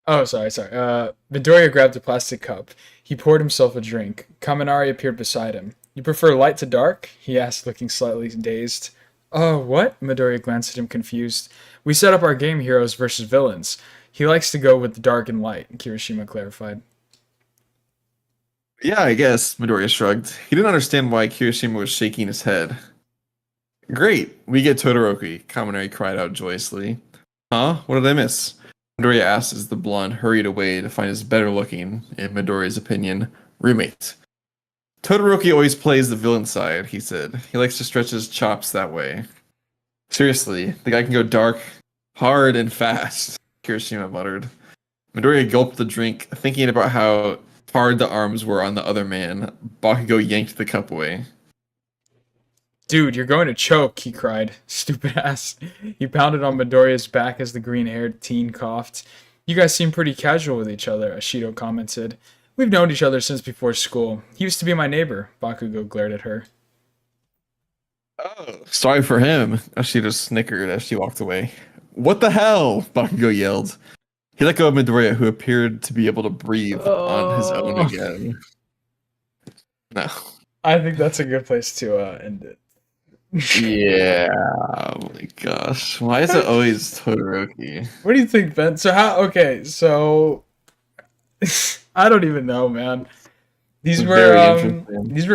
Oh, sorry. Midoriya grabbed a plastic cup. He poured himself a drink. Kaminari appeared beside him. You prefer light to dark? He asked, looking slightly dazed. Oh, what? Midoriya glanced at him confused. We set up our game heroes versus villains. He likes to go with the dark and light, Kirishima clarified. Yeah, I guess, Midoriya shrugged. He didn't understand why Kirishima was shaking his head. Great, we get Todoroki, Kaminari cried out joyously. Huh? What did I miss? Midoriya asked as the blonde hurried away to find his better-looking, in Midoriya's opinion, roommate. Todoroki always plays the villain side, he said. He likes to stretch his chops that way. Seriously, the guy can go dark, hard, and fast, Kirishima muttered. Midoriya gulped the drink, thinking about how hard the arms were on the other man. Bakugo yanked the cup away. Dude, you're going to choke, he cried. Stupid ass. He pounded on Midoriya's back as the green-haired teen coughed. You guys seem pretty casual with each other, Ashido commented. We've known each other since before school. He used to be my neighbor, Bakugo glared at her. Oh, sorry for him, Ashido snickered as she walked away. What the hell? Bakugo yelled. He let go of Midoriya, who appeared to be able to breathe on his own again. No. I think that's a good place to end it. Yeah, oh my gosh. Why is it always Todoroki? What do you think, Ben? Okay, so I don't even know, man. These were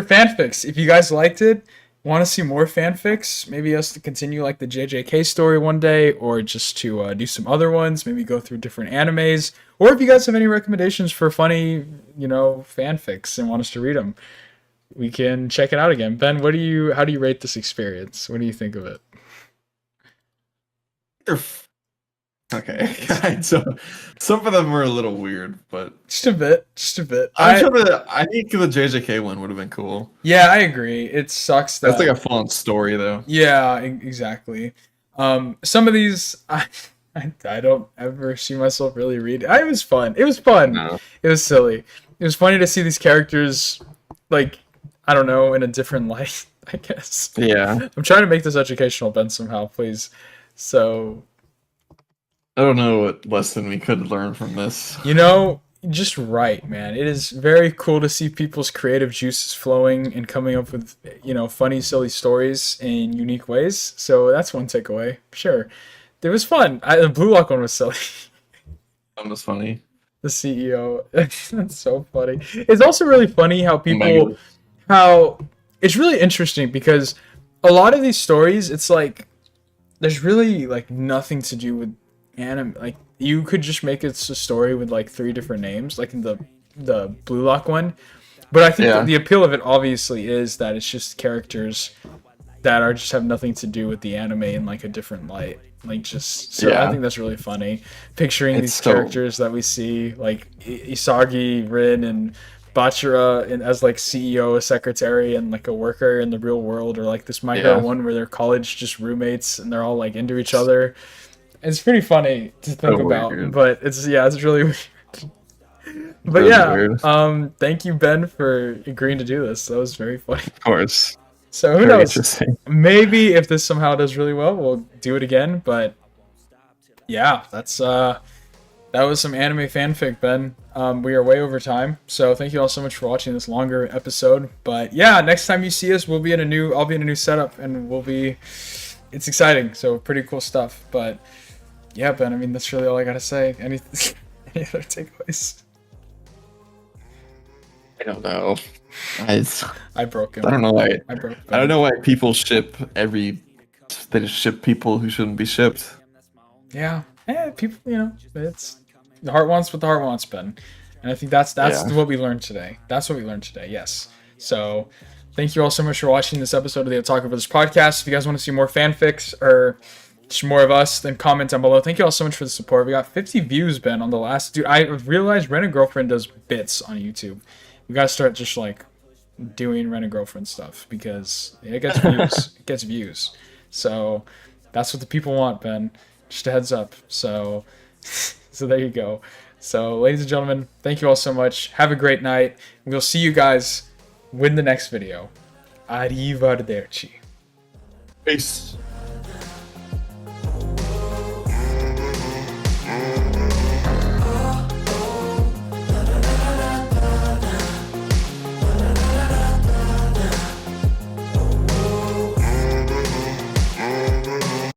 fanfics. If you guys liked it, want to see more fanfics, maybe us to continue like the JJK story one day, or just to do some other ones, maybe go through different animes, or if you guys have any recommendations for funny, fanfics and want us to read them, we can check it out again. Ben, how do you rate this experience? What do you think of it? Okay, so some of them were a little weird, but just a bit. I think the JJK one would have been cool. Yeah, I agree. It sucks that that's like a fun story, though. Yeah, exactly. Some of these, I don't ever see myself really read. It was fun. No. It was silly. It was funny to see these characters, like, I don't know, in a different light, I guess. Yeah. I'm trying to make this educational, Ben, somehow, please. So I don't know what lesson we could learn from this. Just right, man. It is very cool to see people's creative juices flowing and coming up with, funny, silly stories in unique ways. So that's one takeaway. Sure. It was fun. The Blue Lock one was silly. That was funny. The CEO. That's so funny. It's also really funny how it's really interesting because a lot of these stories, it's like, there's really like nothing to do with anime. Like, you could just make it a story with like 3 different names, like in the Blue Lock one. But I think the appeal of it obviously is that it's just characters that just have nothing to do with the anime in like a different light. I think that's really funny. Picturing these characters that we see, like Isagi, Rin, and Bachira as like CEO, a secretary, and like a worker in the real world, or like this My Hero one where they're college just roommates and they're all like into each other. It's pretty funny to think about, weird. but it's really weird. But Really yeah, weird. thank you, Ben, for agreeing to do this. That was very funny. Of course. So who Very knows? interesting. Maybe if this somehow does really well, we'll do it again. But yeah, that's that was some anime fanfic, Ben. We are way over time, so thank you all so much for watching this longer episode. But yeah, next time you see us, I'll be in a new setup, and it's exciting. So pretty cool stuff. But yeah, Ben, I mean, that's really all I gotta say. Any other takeaways? I don't know. I broke him. I don't know why. I broke Ben. I don't know why people ship they just ship people who shouldn't be shipped. Yeah, people, it's the heart wants what the heart wants, Ben, and I think that's what we learned today. That's what we learned today. Yes. So, thank you all so much for watching this episode of the Otaku Brothers podcast. If you guys want to see more fanfics or just more of us, then comment down below. Thank you all so much for the support. We got 50 views, Ben, on the last. Dude, I realized Rent a Girlfriend does bits on YouTube. We gotta start just like doing Rent a Girlfriend stuff because it gets views. It gets views. So that's what the people want, Ben. Just a heads up. So there you go. So, ladies and gentlemen, thank you all so much. Have a great night. We'll see you guys in the next video. Arrivederci. Peace.